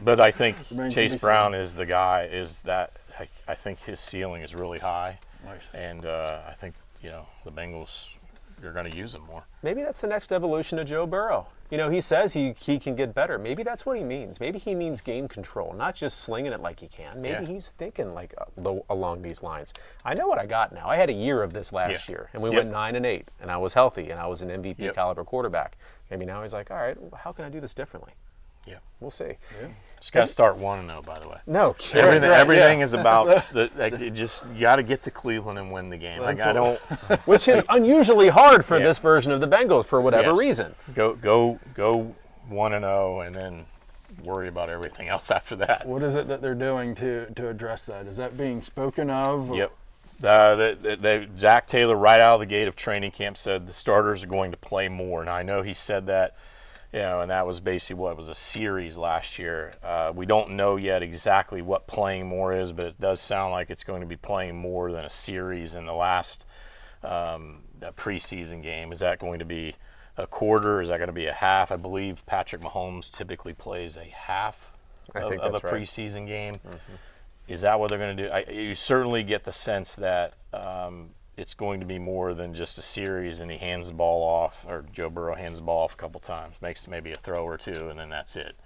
[SPEAKER 2] But I think
[SPEAKER 3] Remains to
[SPEAKER 2] Chase
[SPEAKER 3] be
[SPEAKER 2] Brown is the guy. I think his ceiling is really high,
[SPEAKER 3] Nice.
[SPEAKER 2] and I think the Bengals are going to use him more.
[SPEAKER 1] Maybe that's the next evolution of Joe Burrow. He says he can get better. Maybe that's what he means. Maybe he means game control, not just slinging it like he can. Maybe he's thinking like along these lines. I know what I got now. I had a year of this last year, and we went 9-8, and I was healthy, and I was an MVP caliber quarterback. Maybe now he's like, all right, how can I do this differently?
[SPEAKER 2] Yeah,
[SPEAKER 1] We'll see.
[SPEAKER 3] Yeah.
[SPEAKER 2] just got to start 1-0. By the way.
[SPEAKER 1] No,
[SPEAKER 2] Everything is about you got to get to Cleveland and win the game. Like I don't.
[SPEAKER 1] which is unusually hard for this version of the Bengals for whatever
[SPEAKER 2] Yes.
[SPEAKER 1] reason.
[SPEAKER 2] Go 1-0 and then worry about everything else after that.
[SPEAKER 3] What is it that they're doing to address that? Is that being spoken of?
[SPEAKER 2] Yep. Zach Taylor right out of the gate of training camp said the starters are going to play more. And I know he said that, and that was basically what was a series last year. We don't know yet exactly what playing more is, but it does sound like it's going to be playing more than a series in the last preseason game. Is that going to be a quarter? Is that going to be a half? I believe Patrick Mahomes typically plays a half of a preseason game. Mm-hmm. Is that what they're going to do? You certainly get the sense that it's going to be more than just a series, and he hands the ball off, or Joe Burrow hands the ball off a couple times, makes maybe a throw or two, and then that's it.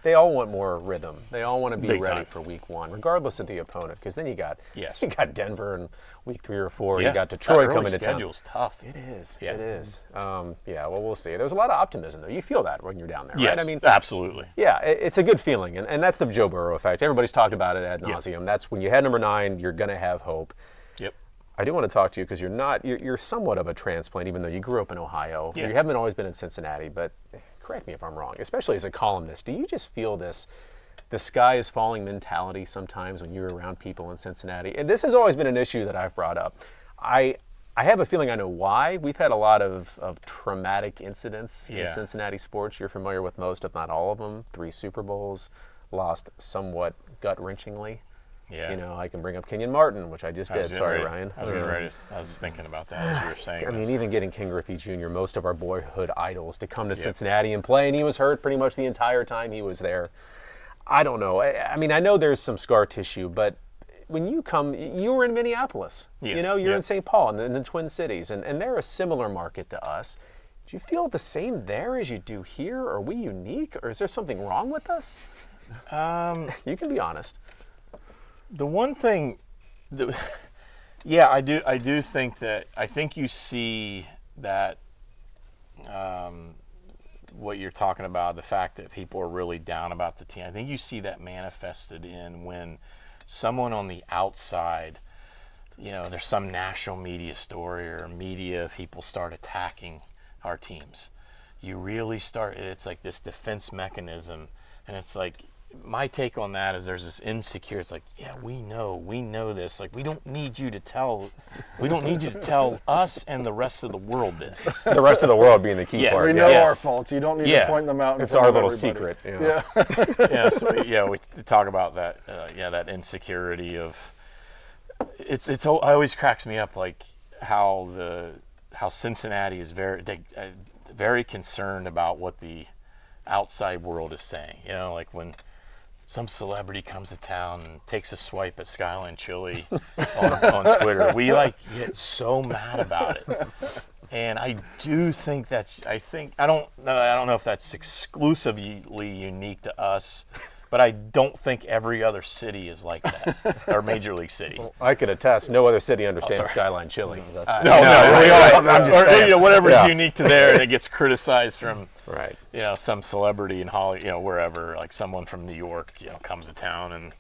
[SPEAKER 1] They all want more rhythm. They all want to be
[SPEAKER 2] Big
[SPEAKER 1] ready
[SPEAKER 2] time.
[SPEAKER 1] for week 1, regardless of the opponent. Because then you got
[SPEAKER 2] Yes.
[SPEAKER 1] you got Denver in week 3 or 4.
[SPEAKER 2] Yeah.
[SPEAKER 1] You got Detroit
[SPEAKER 2] That
[SPEAKER 1] coming to
[SPEAKER 2] early
[SPEAKER 1] town.
[SPEAKER 2] schedule's tough.
[SPEAKER 1] It is.
[SPEAKER 2] Yeah.
[SPEAKER 1] It is. Yeah. Well, we'll see. There's a lot of optimism though. You feel that when you're down there,
[SPEAKER 2] Yes,
[SPEAKER 1] right? I mean,
[SPEAKER 2] absolutely.
[SPEAKER 1] yeah, it's a good feeling, and that's the Joe Burrow effect. Everybody's talked about it ad nauseum. That's when you had number 9, you're gonna have hope.
[SPEAKER 2] Yep.
[SPEAKER 1] I do want to talk to you because you're somewhat of a transplant, even though you grew up in Ohio.
[SPEAKER 2] Yeah.
[SPEAKER 1] You haven't always been in Cincinnati, but correct me if I'm wrong. Especially as a columnist, do you just feel this? The sky is falling mentality sometimes when you're around people in Cincinnati. And this has always been an issue that I've brought up. I have a feeling I know why. We've had a lot of traumatic incidents in
[SPEAKER 2] Yeah.
[SPEAKER 1] Cincinnati sports. You're familiar with most, if not all of them. 3 Super Bowls, lost somewhat gut-wrenchingly.
[SPEAKER 2] Yeah.
[SPEAKER 1] You know, I can bring up Kenyon Martin, which I just did. Sorry, Ryan.
[SPEAKER 2] I was thinking about that as you were saying
[SPEAKER 1] I
[SPEAKER 2] this.
[SPEAKER 1] mean, even getting King Griffey Jr., most of our boyhood idols, to come to Cincinnati and play, and he was hurt pretty much the entire time he was there. I don't know. I mean, I know there's some scar tissue, but when you come, you were in Minneapolis.
[SPEAKER 2] Yeah.
[SPEAKER 1] You know, you're
[SPEAKER 2] Yeah.
[SPEAKER 1] in St. Paul, in the Twin Cities, and they're a similar market to us. Do you feel the same there as you do here? Are we unique, or is there something wrong with us? You can be honest.
[SPEAKER 2] The one thing, yeah, I do think that, I think you see that, what you're talking about, the fact that people are really down about the team. I think you see that manifested in when someone on the outside, you know, there's some national media story or media people start attacking our teams. You really start, it's like this defense mechanism, and it's like, my take on that is there's this insecure. It's like, yeah, we know this. Like, we don't need you to tell us and the rest of the world this.
[SPEAKER 1] The rest of the world being the key
[SPEAKER 2] Yes.
[SPEAKER 1] part.
[SPEAKER 3] We know
[SPEAKER 1] yeah.
[SPEAKER 3] our faults. You don't need
[SPEAKER 2] Yeah.
[SPEAKER 3] to point them out. In
[SPEAKER 1] It's
[SPEAKER 3] front
[SPEAKER 1] our
[SPEAKER 3] of
[SPEAKER 1] little
[SPEAKER 3] everybody.
[SPEAKER 1] secret. You know?
[SPEAKER 3] Yeah.
[SPEAKER 2] Yeah, so we talk about that. That insecurity of it's. It always cracks me up, like how Cincinnati is very concerned about what the outside world is saying. You know, like when some celebrity comes to town and takes a swipe at Skyline Chili on Twitter, we get so mad about it. And I do think I don't know if that's exclusively unique to us, but I don't think every other city is like that, or major league city.
[SPEAKER 1] I could attest. No other city understands Skyline Chili.
[SPEAKER 2] No,
[SPEAKER 1] I'm just saying.
[SPEAKER 2] or whatever's
[SPEAKER 1] Yeah.
[SPEAKER 2] unique to there, and it gets criticized from
[SPEAKER 1] Right.
[SPEAKER 2] some celebrity in Hollywood, wherever, like someone from New York, comes to town and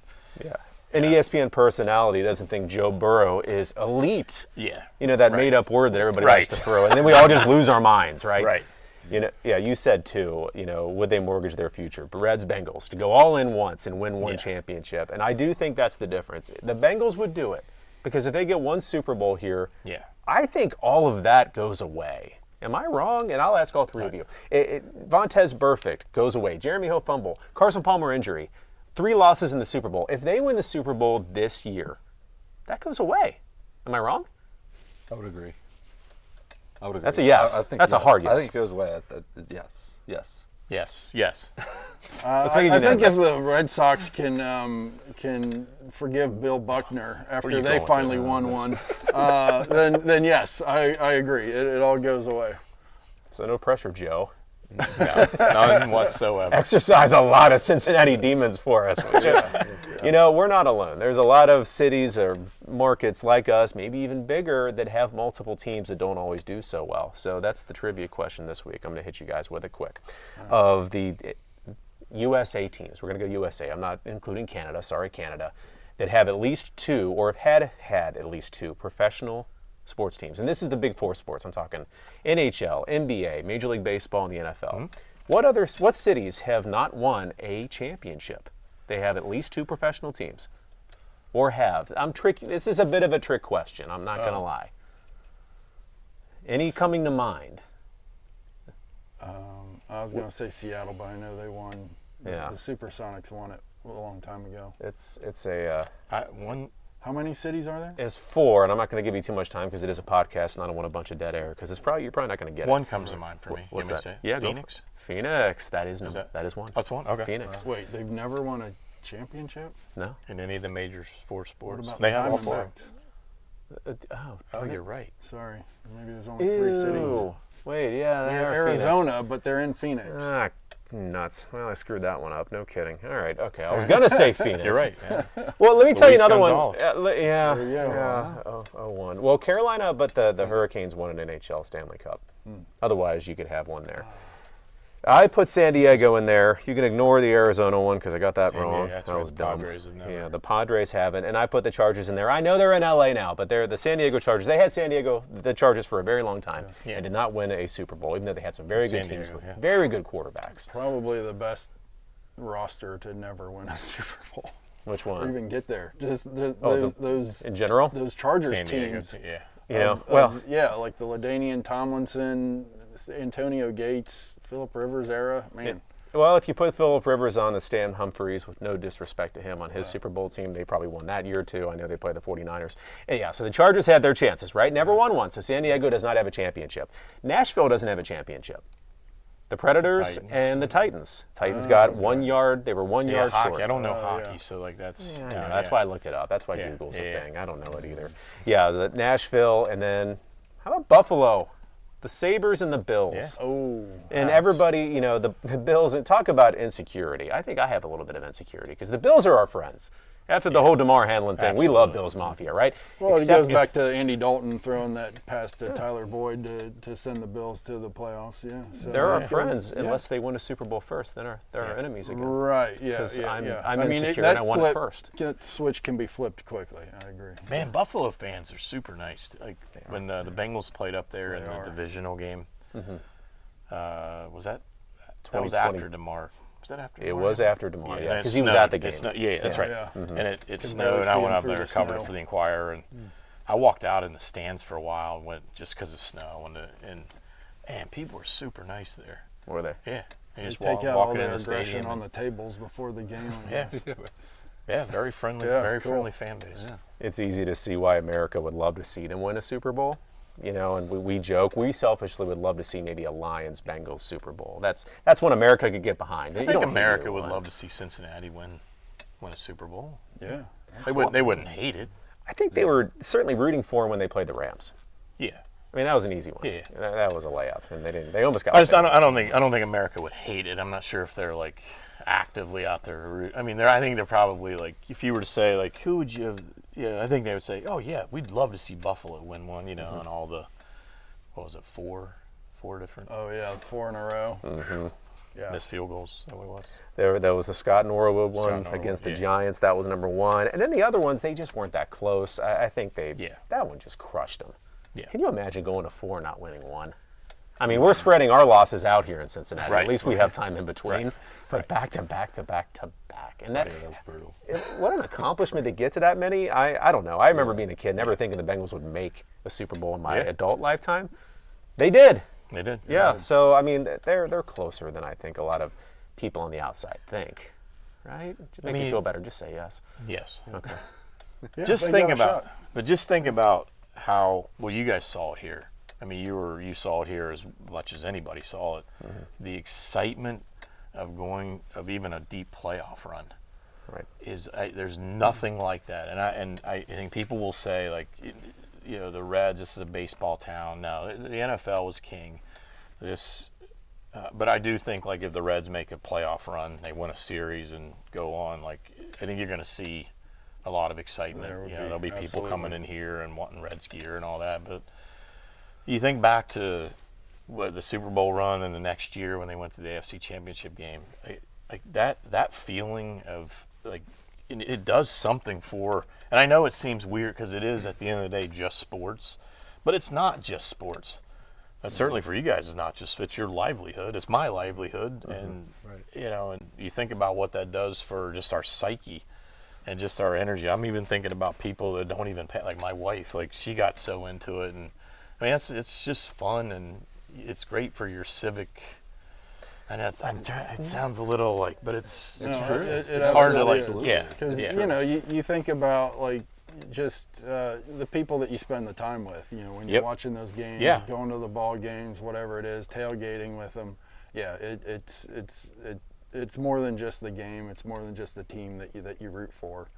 [SPEAKER 1] Yeah. An ESPN personality doesn't think Joe Burrow is elite.
[SPEAKER 2] yeah,
[SPEAKER 1] You know, that
[SPEAKER 2] Right.
[SPEAKER 1] made-up word that everybody
[SPEAKER 2] Right.
[SPEAKER 1] likes to throw, and then we all just lose our minds, right?
[SPEAKER 2] Right.
[SPEAKER 1] You know, yeah, you said too, would they mortgage their future? Reds, Bengals, to go all in once and win one
[SPEAKER 2] Yeah.
[SPEAKER 1] championship. And I do think that's the difference. The Bengals would do it because if they get one Super Bowl here,
[SPEAKER 2] Yeah.
[SPEAKER 1] I think all of that goes away. Am I wrong? And I'll ask all three of you. Vontez Burfict goes away. Jeremy Hill fumble. Carson Palmer injury. 3 losses in the Super Bowl. If they win the Super Bowl this year, that goes away. Am I wrong?
[SPEAKER 4] I would agree.
[SPEAKER 1] That's a yes.
[SPEAKER 4] I think
[SPEAKER 1] That's a
[SPEAKER 4] yes.
[SPEAKER 1] hard yes.
[SPEAKER 4] I think it goes away. Yes. Yes.
[SPEAKER 2] Yes.
[SPEAKER 1] Let's make it
[SPEAKER 3] I think
[SPEAKER 1] unanimous.
[SPEAKER 3] if the Red Sox can forgive Bill Buckner after
[SPEAKER 2] you
[SPEAKER 3] they
[SPEAKER 2] going with
[SPEAKER 3] finally
[SPEAKER 2] this?
[SPEAKER 3] won one, then yes, I agree. It all goes away.
[SPEAKER 1] So no pressure, Joe.
[SPEAKER 2] No, none whatsoever.
[SPEAKER 1] Exercise a lot of Cincinnati demons for us. We're not alone. There's a lot of cities or markets like us, maybe even bigger, that have multiple teams that don't always do so well. So that's the trivia question this week. I'm going to hit you guys with it quick. Of the USA teams, we're going to go USA. I'm not including Canada. Sorry, Canada. That have at least 2 or have had at least 2 professional sports teams. And this is the big 4 sports. I'm talking NHL, NBA, Major League Baseball, and the NFL. What cities have not won a championship? They have at least 2 professional teams. Or have. This is a bit of a trick question. I'm not going to lie. Any coming to mind?
[SPEAKER 3] I was going to say Seattle, but I know they won.
[SPEAKER 1] Yeah.
[SPEAKER 3] The Supersonics won it a long time ago.
[SPEAKER 1] It's
[SPEAKER 3] How many cities are there?
[SPEAKER 1] 4, and I'm not going to give you too much time because it is a podcast, and I don't want a bunch of dead air because you're probably not going to get
[SPEAKER 2] One
[SPEAKER 1] it.
[SPEAKER 2] comes to mind for me.
[SPEAKER 1] What's
[SPEAKER 2] You
[SPEAKER 1] that?
[SPEAKER 2] want me to say it?
[SPEAKER 1] Yeah, go for
[SPEAKER 2] Phoenix.
[SPEAKER 1] it. Phoenix. That is one.
[SPEAKER 2] That's one. Okay.
[SPEAKER 1] Phoenix.
[SPEAKER 3] Wait, they've never won a championship?
[SPEAKER 1] No.
[SPEAKER 2] In any of the major 4
[SPEAKER 3] What
[SPEAKER 2] sports,
[SPEAKER 3] about
[SPEAKER 2] they
[SPEAKER 3] the
[SPEAKER 2] have all 4.
[SPEAKER 3] Diamondbacks?
[SPEAKER 2] Oh, you're right.
[SPEAKER 3] Sorry, maybe there's only 3 cities.
[SPEAKER 1] Ew. Wait, yeah,
[SPEAKER 3] They're
[SPEAKER 1] Phoenix.
[SPEAKER 3] Arizona, but they're in Phoenix.
[SPEAKER 1] Ah, Nuts. Well, I screwed that one up. No kidding. All right. Okay. I was gonna say Phoenix.
[SPEAKER 2] You're right. Yeah.
[SPEAKER 1] Well, let me tell you
[SPEAKER 2] Luis
[SPEAKER 1] another one.
[SPEAKER 2] Gonzalez.
[SPEAKER 1] Yeah.
[SPEAKER 3] There you go.
[SPEAKER 1] Yeah. Oh, one. Well, Carolina, but the Hurricanes won an NHL Stanley Cup. Otherwise, you could have one there. I put San Diego in there. You can ignore the Arizona one because I got that
[SPEAKER 2] San
[SPEAKER 1] wrong.
[SPEAKER 2] Diego, that's
[SPEAKER 1] That
[SPEAKER 2] right,
[SPEAKER 1] was
[SPEAKER 2] the
[SPEAKER 1] dumb.
[SPEAKER 2] Padres have never-
[SPEAKER 1] Yeah, the Padres haven't, and I put the Chargers in there. I know they're in LA now, but they're the San Diego Chargers. They had the Chargers for a very long time
[SPEAKER 2] Yeah.
[SPEAKER 1] and did not win a Super Bowl, even though they had some very
[SPEAKER 2] San
[SPEAKER 1] good teams
[SPEAKER 2] Diego,
[SPEAKER 1] with
[SPEAKER 2] yeah.
[SPEAKER 1] very good quarterbacks.
[SPEAKER 3] Probably the best roster to never win a Super Bowl
[SPEAKER 1] Which
[SPEAKER 3] or
[SPEAKER 1] one?
[SPEAKER 3] even get there. Just those
[SPEAKER 1] In general?
[SPEAKER 3] those Chargers
[SPEAKER 2] San Diego,
[SPEAKER 3] teams.
[SPEAKER 2] yeah.
[SPEAKER 1] You know,
[SPEAKER 3] Yeah, like the LaDainian Tomlinson, Antonio Gates, Phillip Rivers era. Man,
[SPEAKER 1] Well, if you put Phillip Rivers on the Stan Humphries, with no disrespect to him, on his Super Bowl team, they probably won that year too. I know they played the 49ers. And yeah, so the Chargers had their chances, right? Never won one, so San Diego does not have a championship. Nashville doesn't have a championship. The Predators
[SPEAKER 2] Titans.
[SPEAKER 1] and the Titans. Titans got 1 yard. They were 1
[SPEAKER 2] Yeah,
[SPEAKER 1] yard
[SPEAKER 2] hockey.
[SPEAKER 1] short.
[SPEAKER 2] I don't know
[SPEAKER 3] Oh,
[SPEAKER 2] hockey,
[SPEAKER 3] yeah.
[SPEAKER 2] so like that's.
[SPEAKER 1] I know,
[SPEAKER 2] yeah,
[SPEAKER 1] that's
[SPEAKER 2] yeah.
[SPEAKER 1] why I looked it up. That's why
[SPEAKER 2] Yeah,
[SPEAKER 1] Google's
[SPEAKER 2] yeah,
[SPEAKER 1] a
[SPEAKER 2] yeah.
[SPEAKER 1] thing. I don't know it either. Yeah, the Nashville, and then how about Buffalo? The Sabres and the Bills.
[SPEAKER 2] Yeah.
[SPEAKER 3] oh,
[SPEAKER 1] And
[SPEAKER 3] nice.
[SPEAKER 1] everybody, you know, the Bills, and talk about insecurity. I think I have a little bit of insecurity because the Bills are our friends. After the whole DeMar Hamlin thing, we love Bills Mafia, right?
[SPEAKER 3] Well, it
[SPEAKER 1] Except
[SPEAKER 3] goes back to Andy Dalton throwing that pass to Tyler Boyd to send the Bills to the playoffs. Yeah, so
[SPEAKER 1] they're our
[SPEAKER 3] it goes-
[SPEAKER 1] friends
[SPEAKER 3] yeah.
[SPEAKER 1] unless they win a Super Bowl first. Then they're our enemies again.
[SPEAKER 3] Right. Yeah.
[SPEAKER 1] 'Cause
[SPEAKER 3] Yeah.
[SPEAKER 1] I'm-
[SPEAKER 3] yeah.
[SPEAKER 1] I'm
[SPEAKER 3] I mean,
[SPEAKER 1] insecure
[SPEAKER 3] that
[SPEAKER 1] and I want it
[SPEAKER 3] flip-
[SPEAKER 1] first.
[SPEAKER 3] That switch can be flipped quickly. I agree.
[SPEAKER 2] Man, Buffalo fans are super nice. Like when the Bengals played up there in the
[SPEAKER 3] are.
[SPEAKER 2] divisional game. Was that? That was
[SPEAKER 1] 2020.
[SPEAKER 2] after DeMar. Was that after?
[SPEAKER 1] It
[SPEAKER 2] DeMar?
[SPEAKER 1] was after DeMar, yeah,
[SPEAKER 2] and it
[SPEAKER 1] because he was
[SPEAKER 2] snowed.
[SPEAKER 1] at the game.
[SPEAKER 2] It snowed- yeah, that's
[SPEAKER 3] Yeah.
[SPEAKER 2] right.
[SPEAKER 3] Yeah.
[SPEAKER 2] And it
[SPEAKER 3] barely
[SPEAKER 2] snowed. And I
[SPEAKER 3] see
[SPEAKER 2] went
[SPEAKER 3] him
[SPEAKER 2] up
[SPEAKER 3] through
[SPEAKER 2] there,
[SPEAKER 3] the
[SPEAKER 2] covered
[SPEAKER 3] snow.
[SPEAKER 2] it for the Inquirer, and I walked out in the stands for a while, and went just because of snow, and man, people were super nice there.
[SPEAKER 1] Were they?
[SPEAKER 2] Yeah, they
[SPEAKER 3] They
[SPEAKER 2] just
[SPEAKER 3] take out all
[SPEAKER 2] walking
[SPEAKER 3] their
[SPEAKER 2] in the
[SPEAKER 3] aggression
[SPEAKER 2] stadium.
[SPEAKER 3] on the tables before the game.
[SPEAKER 2] Yeah, yeah, very friendly,
[SPEAKER 3] Yeah,
[SPEAKER 2] very
[SPEAKER 3] cool.
[SPEAKER 2] friendly fan base.
[SPEAKER 1] It's easy to see why America would love to see them win a Super Bowl. You know, and we joke, we selfishly would love to see maybe a Lions-Bengals Super Bowl. That's one America could get behind.
[SPEAKER 2] I think America would love to see Cincinnati win a Super Bowl.
[SPEAKER 3] Yeah.
[SPEAKER 2] They wouldn't hate it.
[SPEAKER 1] I think they were certainly rooting for him when they played the Rams.
[SPEAKER 2] Yeah.
[SPEAKER 1] I mean, that was an easy one.
[SPEAKER 2] Yeah.
[SPEAKER 1] That was a layup, and they didn't. They almost got.
[SPEAKER 2] I don't think America would hate it. I'm not sure if they're like actively out there. I mean, I think they're probably like, if you were to say like, who would you have? Yeah, I think they would say, oh yeah, we'd love to see Buffalo win one. You know, and all the, what was it, four different
[SPEAKER 3] Oh yeah, 4 in a row. Yeah.
[SPEAKER 2] missed field goals. Is that what it was?
[SPEAKER 1] There was the Scott Norwood one
[SPEAKER 2] Norwood,
[SPEAKER 1] against the
[SPEAKER 2] yeah.
[SPEAKER 1] Giants. That was number one, and then the other ones they just weren't that close. I think
[SPEAKER 2] Yeah.
[SPEAKER 1] that one just crushed them.
[SPEAKER 2] Yeah.
[SPEAKER 1] Can you imagine going to 4 and not winning one? I mean, we're spreading our losses out here in Cincinnati.
[SPEAKER 2] Right.
[SPEAKER 1] At least we have time in between.
[SPEAKER 2] Right.
[SPEAKER 1] But back to back to back to back, and that
[SPEAKER 4] Yeah, that was brutal.
[SPEAKER 1] what an accomplishment to get to that many. I don't know. I remember being a kid, never thinking the Bengals would make a Super Bowl in my
[SPEAKER 2] Yeah.
[SPEAKER 1] adult lifetime. They did.
[SPEAKER 2] They did.
[SPEAKER 1] Yeah. So I mean, they're closer than I think a lot of people on the outside think. Right? Just make me
[SPEAKER 2] mean-
[SPEAKER 1] feel better. Just say yes.
[SPEAKER 2] Yes.
[SPEAKER 1] Okay.
[SPEAKER 3] Yeah,
[SPEAKER 2] Just
[SPEAKER 3] they
[SPEAKER 2] think
[SPEAKER 3] got a
[SPEAKER 2] about,
[SPEAKER 3] shot.
[SPEAKER 2] but just think about how well you guys saw it here. I mean, you saw it here as much as anybody saw it. The excitement of even a deep playoff run
[SPEAKER 1] Right.
[SPEAKER 2] is there's nothing like that. And I think people will say like, you know, the Reds, this is a baseball town. No, the NFL was king. But I do think like if the Reds make a playoff run, they win a series and go on, like I think you're going to see a lot of excitement.
[SPEAKER 3] There would
[SPEAKER 2] You know,
[SPEAKER 3] be,
[SPEAKER 2] there'll be people
[SPEAKER 3] absolutely.
[SPEAKER 2] coming in here and wanting Reds gear and all that. But you think back to the Super Bowl run and the next year when they went to the AFC Championship game, like that feeling of like it does something for. And I know it seems weird because it is at the end of the day just sports, but it's not just sports. Certainly for you guys, it's not just, it's your livelihood. It's my livelihood. And, you know, and you think about what that does for just our psyche and just our energy. I'm even thinking about people that don't even pay, like my wife, like she got so into it. And I mean, it's just fun and it's great for your civic. And it sounds a little like, but it's
[SPEAKER 3] No,
[SPEAKER 2] true.
[SPEAKER 3] it
[SPEAKER 2] It's
[SPEAKER 3] absolutely
[SPEAKER 2] hard to like,
[SPEAKER 3] is.
[SPEAKER 2] yeah.
[SPEAKER 3] Because
[SPEAKER 2] yeah.
[SPEAKER 3] you know, you think about like just the people that you spend the time with. You know, when you're
[SPEAKER 2] Yep.
[SPEAKER 3] watching those games,
[SPEAKER 2] Yeah.
[SPEAKER 3] going to the ball games, whatever it is, tailgating with them. Yeah, it's more than just the game. It's more than just the team that you root for.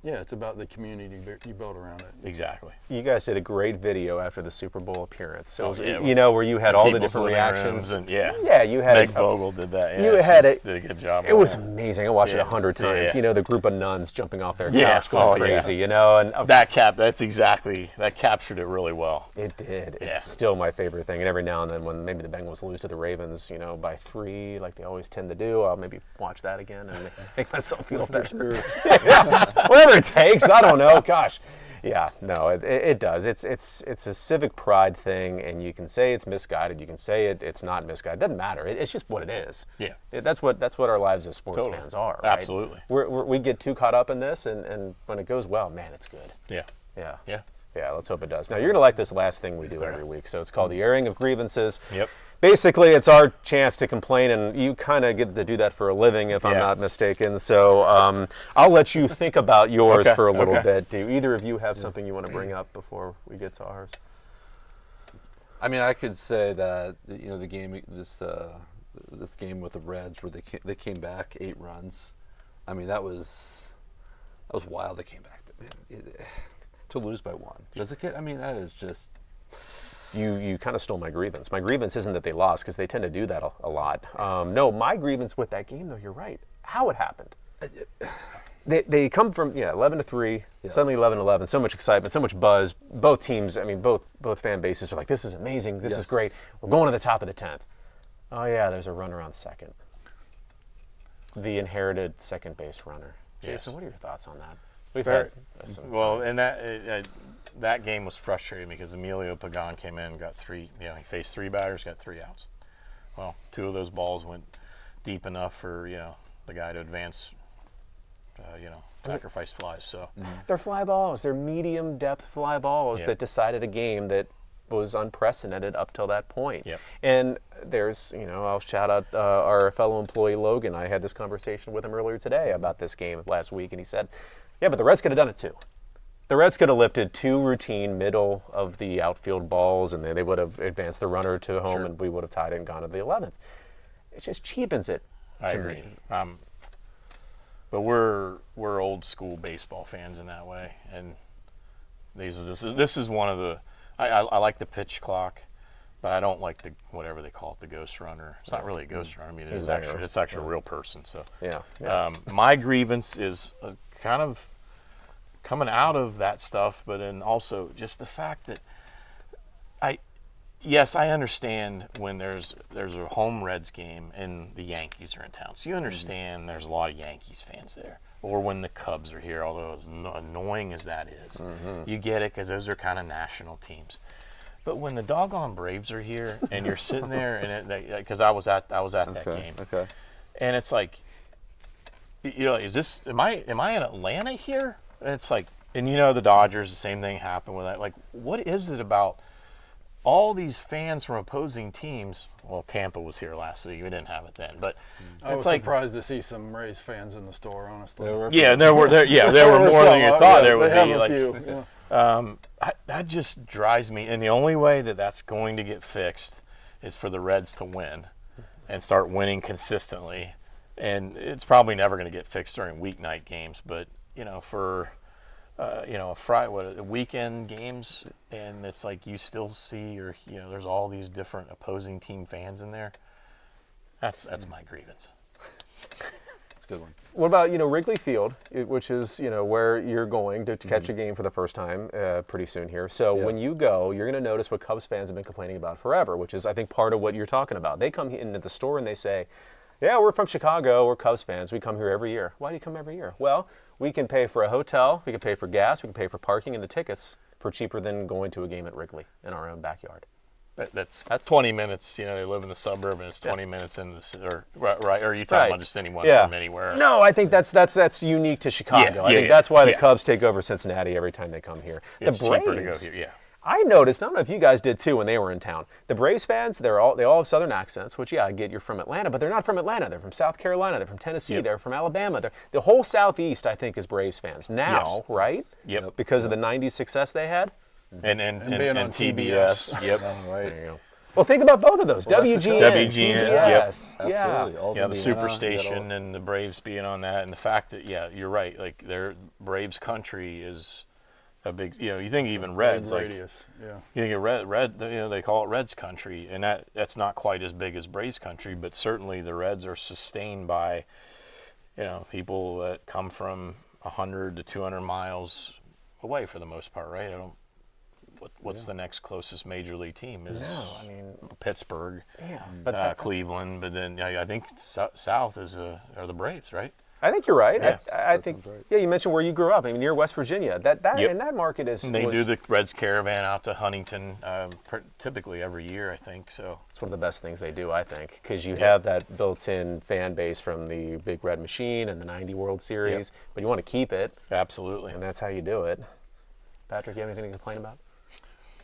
[SPEAKER 3] It's about the community you build around it.
[SPEAKER 2] Exactly.
[SPEAKER 1] You guys did a great video after the Super Bowl appearance. So,
[SPEAKER 2] yeah.
[SPEAKER 1] where you had all the
[SPEAKER 2] People's
[SPEAKER 1] different
[SPEAKER 2] living
[SPEAKER 1] reactions.
[SPEAKER 2] rooms and
[SPEAKER 1] you had
[SPEAKER 2] Meg Vogel did that. Yeah,
[SPEAKER 1] you had
[SPEAKER 2] did a good job.
[SPEAKER 1] It
[SPEAKER 2] on
[SPEAKER 1] was
[SPEAKER 2] that.
[SPEAKER 1] amazing. I watched it
[SPEAKER 2] Yeah.
[SPEAKER 1] 100 times.
[SPEAKER 2] Yeah.
[SPEAKER 1] The group of nuns jumping off their
[SPEAKER 2] Yeah.
[SPEAKER 1] couch going
[SPEAKER 2] Oh, yeah.
[SPEAKER 1] crazy, and
[SPEAKER 2] that captured it really well.
[SPEAKER 1] it did.
[SPEAKER 2] Yeah.
[SPEAKER 1] It's still my favorite thing. And every now and then when maybe the Bengals lose to the Ravens, by 3, like they always tend to do, I'll maybe watch that again and make myself feel better. Whatever it takes. I don't know. Gosh. Yeah, no, it does. It's a civic pride thing, and you can say it's misguided. You can say it's not misguided. It doesn't matter. It's just what it is.
[SPEAKER 2] Yeah.
[SPEAKER 1] That's what our lives as sports
[SPEAKER 2] Totally.
[SPEAKER 1] fans are. Right?
[SPEAKER 2] Absolutely.
[SPEAKER 1] We get too caught up in this, and when it goes well, man, it's good.
[SPEAKER 2] Yeah.
[SPEAKER 1] Yeah.
[SPEAKER 2] Yeah.
[SPEAKER 1] Yeah, let's hope it does. Now, you're going to like this last thing we do every week. So it's called the airing of grievances.
[SPEAKER 2] Yep.
[SPEAKER 1] Basically, it's our chance to complain, and you kind of get to do that for a living, if I'm
[SPEAKER 2] Yeah.
[SPEAKER 1] not mistaken. So I'll let you think about yours
[SPEAKER 2] Okay,
[SPEAKER 1] for a little
[SPEAKER 2] okay.
[SPEAKER 1] bit. Do either of you have something you want to bring up before we get to ours?
[SPEAKER 4] I mean, I could say that the game, this game with the Reds, where they came back 8 runs. I mean, that was wild. They came back, but man, to lose by 1. Does it get? I mean, that is just.
[SPEAKER 1] You kind of stole my grievance. My grievance isn't that they lost, because they tend to do that a lot. No, my grievance with that game, though, you're right. How it happened. They come from 11-3,
[SPEAKER 4] Yes.
[SPEAKER 1] suddenly 11-11. So much excitement, so much buzz. Both teams, I mean, both fan bases are like, this is amazing, this is
[SPEAKER 4] Yes.
[SPEAKER 1] great. We're going to the top of the 10th. Oh yeah, there's a runner on second. The inherited second base runner.
[SPEAKER 2] Yes.
[SPEAKER 1] Jason, what are your thoughts on that? We've
[SPEAKER 2] Very-
[SPEAKER 1] had some
[SPEAKER 2] Well,
[SPEAKER 1] time.
[SPEAKER 2] and that game was frustrating because Emilio Pagan came in, got 3. He faced 3 batters, got 3 outs. Well, 2 of those balls went deep enough for the guy to advance. Sacrifice flies. So
[SPEAKER 1] They're fly balls. They're medium depth fly balls
[SPEAKER 2] Yeah.
[SPEAKER 1] that decided a game that was unprecedented up till that point.
[SPEAKER 2] Yep.
[SPEAKER 1] And there's, I'll shout out our fellow employee Logan. I had this conversation with him earlier today about this game last week, and he said, yeah, but the Reds could have done it too. The Reds could have lifted 2 routine middle of the outfield balls, and then they would have advanced the runner to home,
[SPEAKER 2] Sure.
[SPEAKER 1] and we would have tied it and gone to the 11th. It just cheapens it
[SPEAKER 2] I
[SPEAKER 1] to
[SPEAKER 2] agree.
[SPEAKER 1] me.
[SPEAKER 2] But we're old school baseball fans in that way, and this is one of the. I like the pitch clock, but I don't like the whatever they call it, the ghost runner. It's not really a ghost runner. I mean, it's actually a real person. So
[SPEAKER 1] Yeah.
[SPEAKER 2] my grievance is kind of coming out of that stuff, but then also just the fact that yes, I understand when there's a home Reds game and the Yankees are in town. So you understand there's a lot of Yankees fans there. Or when the Cubs are here, although as annoying as that is, you get it because those are kind of national teams. But when the doggone Braves are here and you're sitting there, and because I was at that game,
[SPEAKER 4] Okay.
[SPEAKER 2] and it's like, is this? Am I in Atlanta here? And it's like, and the Dodgers, the same thing happened with that. Like, what is it about all these fans from opposing teams? Well, Tampa was here last week. We didn't have it then, but
[SPEAKER 3] I was
[SPEAKER 2] it's like,
[SPEAKER 3] surprised to see some Rays fans in the store, honestly.
[SPEAKER 2] yeah, there were more than you thought there would
[SPEAKER 3] they
[SPEAKER 2] be.
[SPEAKER 3] have a
[SPEAKER 2] Like,
[SPEAKER 3] few, yeah.
[SPEAKER 2] that just drives me. And the only way that that's going to get fixed is for the Reds to win and start winning consistently. And it's probably never going to get fixed during weeknight games, but for weekend games, and it's like you still see, or there's all these different opposing team fans in there. That's my grievance.
[SPEAKER 4] That's a good one.
[SPEAKER 1] What about Wrigley Field, which is where you're going to catch a game for the first time pretty soon here. So when you go, you're going to notice what Cubs fans have been complaining about forever, which is I think part of what you're talking about. They come into the store and they say, yeah, we're from Chicago, we're Cubs fans, we come here every year. Why do you come every year? Well, we can pay for a hotel, we can pay for gas, we can pay for parking and the tickets for cheaper than going to a game at Wrigley in our own backyard.
[SPEAKER 2] That's 20 minutes. They live in the suburb, and it's 20 minutes in or right. Or are you talking about just anyone from anywhere?
[SPEAKER 1] No, I think that's unique to Chicago. I think that's why the Cubs take over Cincinnati every time they come here.
[SPEAKER 2] It's
[SPEAKER 1] the Braves,
[SPEAKER 2] cheaper to go here. Yeah.
[SPEAKER 1] I noticed, I don't know if you guys did too when they were in town. The Braves fans, they all have Southern accents, which I get you're from Atlanta, but they're not from Atlanta. They're from South Carolina. They're from Tennessee. They're from Alabama. The whole Southeast, I think, is Braves fans now, right?
[SPEAKER 2] Yep.
[SPEAKER 1] Because of the '90s success they had.
[SPEAKER 2] And
[SPEAKER 3] being on
[SPEAKER 2] TBS. Yep.
[SPEAKER 4] Right.
[SPEAKER 1] There you go. Well, think about both of those.
[SPEAKER 4] Well, that's the
[SPEAKER 1] WGN,
[SPEAKER 2] WGN,
[SPEAKER 1] TBS.
[SPEAKER 4] Absolutely.
[SPEAKER 1] Yeah.
[SPEAKER 4] All
[SPEAKER 2] Yeah, the
[SPEAKER 4] Indiana,
[SPEAKER 2] Superstation and the Braves being on that, and the fact that, yeah, you're right. Like, their Braves country is a big, you think even Reds,
[SPEAKER 3] Big
[SPEAKER 2] like,
[SPEAKER 3] radius. Yeah.
[SPEAKER 2] you think of red, they call it Reds country, and that's not quite as big as Braves country, but certainly the Reds are sustained by, people that come from 100 to 200 miles away for the most part, right? What's the next closest major league team? Is Pittsburgh,
[SPEAKER 1] But
[SPEAKER 2] Cleveland, but then I think south are the Braves, right?
[SPEAKER 1] I think you're right.
[SPEAKER 2] Yeah.
[SPEAKER 1] I think.
[SPEAKER 4] sounds right.
[SPEAKER 1] Yeah, you mentioned where you grew up. I mean, you're West Virginia. That
[SPEAKER 2] Yep.
[SPEAKER 1] and that market is.
[SPEAKER 2] And they do the Reds Caravan out to Huntington typically every year, I think. So
[SPEAKER 1] It's one of the best things they do, I think, because you have that built-in fan base from the Big Red Machine and the '90 World Series, but you want to keep it,
[SPEAKER 2] absolutely.
[SPEAKER 1] and that's how you do it. Patrick, you have anything to complain about?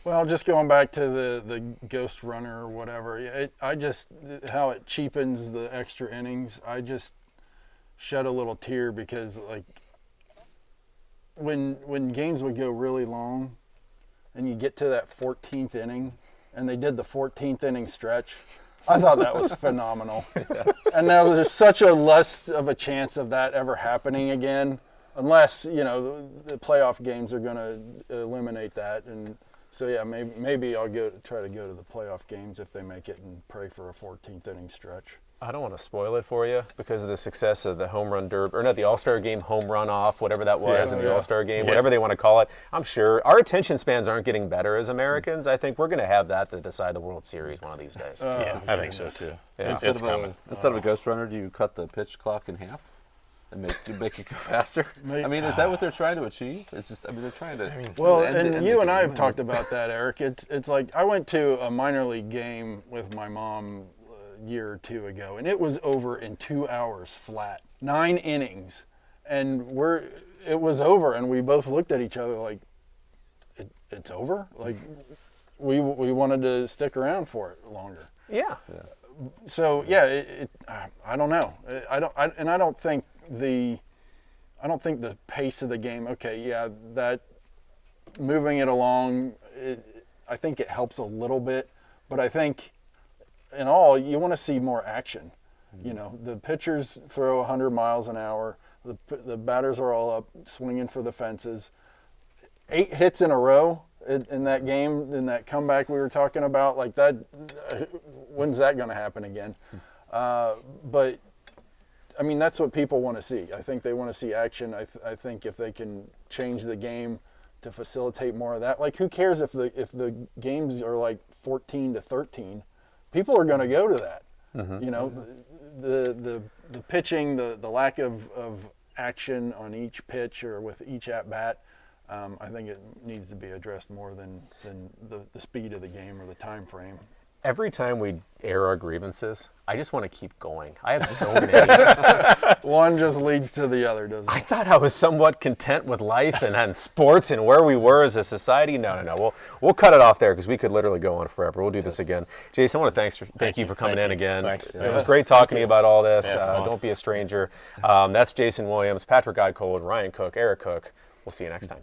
[SPEAKER 3] Well, just going back to the ghost runner or whatever, how it cheapens the extra innings. I just shed a little tear because, like, when games would go really long, and you get to that 14th inning, and they did the 14th inning stretch, I thought that was phenomenal. And now there's such a less of a chance of that ever happening again, unless the playoff games are going to eliminate that. And so yeah, maybe I'll try to go to the playoff games if they make it and pray for a 14th inning stretch.
[SPEAKER 1] I don't want to spoil it for you because of the success of the home run derby, or not the All-Star game home run off, whatever that was, in the All-Star game, whatever they want to call it. I'm sure our attention spans aren't getting better as Americans. I think we're going to have that to decide the World Series one of these days.
[SPEAKER 2] Yeah, I think so too.
[SPEAKER 1] Yeah.
[SPEAKER 2] It's coming.
[SPEAKER 4] Instead of a ghost runner, do you cut the pitch clock in half and make it go faster?
[SPEAKER 3] May-
[SPEAKER 4] I mean, is that what they're trying to achieve? It's just, they're trying to.
[SPEAKER 3] Well,
[SPEAKER 4] end
[SPEAKER 3] and
[SPEAKER 4] it
[SPEAKER 3] you and I
[SPEAKER 4] make it
[SPEAKER 3] have talked about that, Eric. It's like I went to a minor league game with my mom a year or two ago, and it was over in 2 hours flat, 9 innings, and it was over, and we both looked at each other like, it's over? Like, we wanted to stick around for it longer.
[SPEAKER 1] Yeah.
[SPEAKER 3] So yeah, I don't know. I don't think the pace of the game. Okay, yeah, that moving it along, I think it helps a little bit, but I think in all you want to see more action. The pitchers throw 100 miles an hour. The batters are all up swinging for the fences. 8 hits in a row in that game, in that comeback we were talking about, like that. When's that going to happen again? But I mean, that's what people want to see. I think they want to see action. I think if they can change the game to facilitate more of that, like who cares if the games are like 14-13? People are going to go to that. The pitching, the lack of action on each pitch or with each at bat. I think it needs to be addressed more than the speed of the game or the time frame.
[SPEAKER 1] Every time we air our grievances, I just want to keep going. I have so many.
[SPEAKER 3] One just leads to the other, doesn't
[SPEAKER 1] I
[SPEAKER 3] it?
[SPEAKER 1] thought I was somewhat content with life and sports and where we were as a society. No. We'll cut it off there because we could literally go on forever. We'll do this again. Jason, I want to thank you for coming in again.
[SPEAKER 2] Thanks.
[SPEAKER 1] It was great talking to you about all this.
[SPEAKER 2] Yeah, it's fun.
[SPEAKER 1] Don't be a stranger. That's Jason Williams, Patrick Koch, Ryan Cook, Eric Cook. We'll see you next time.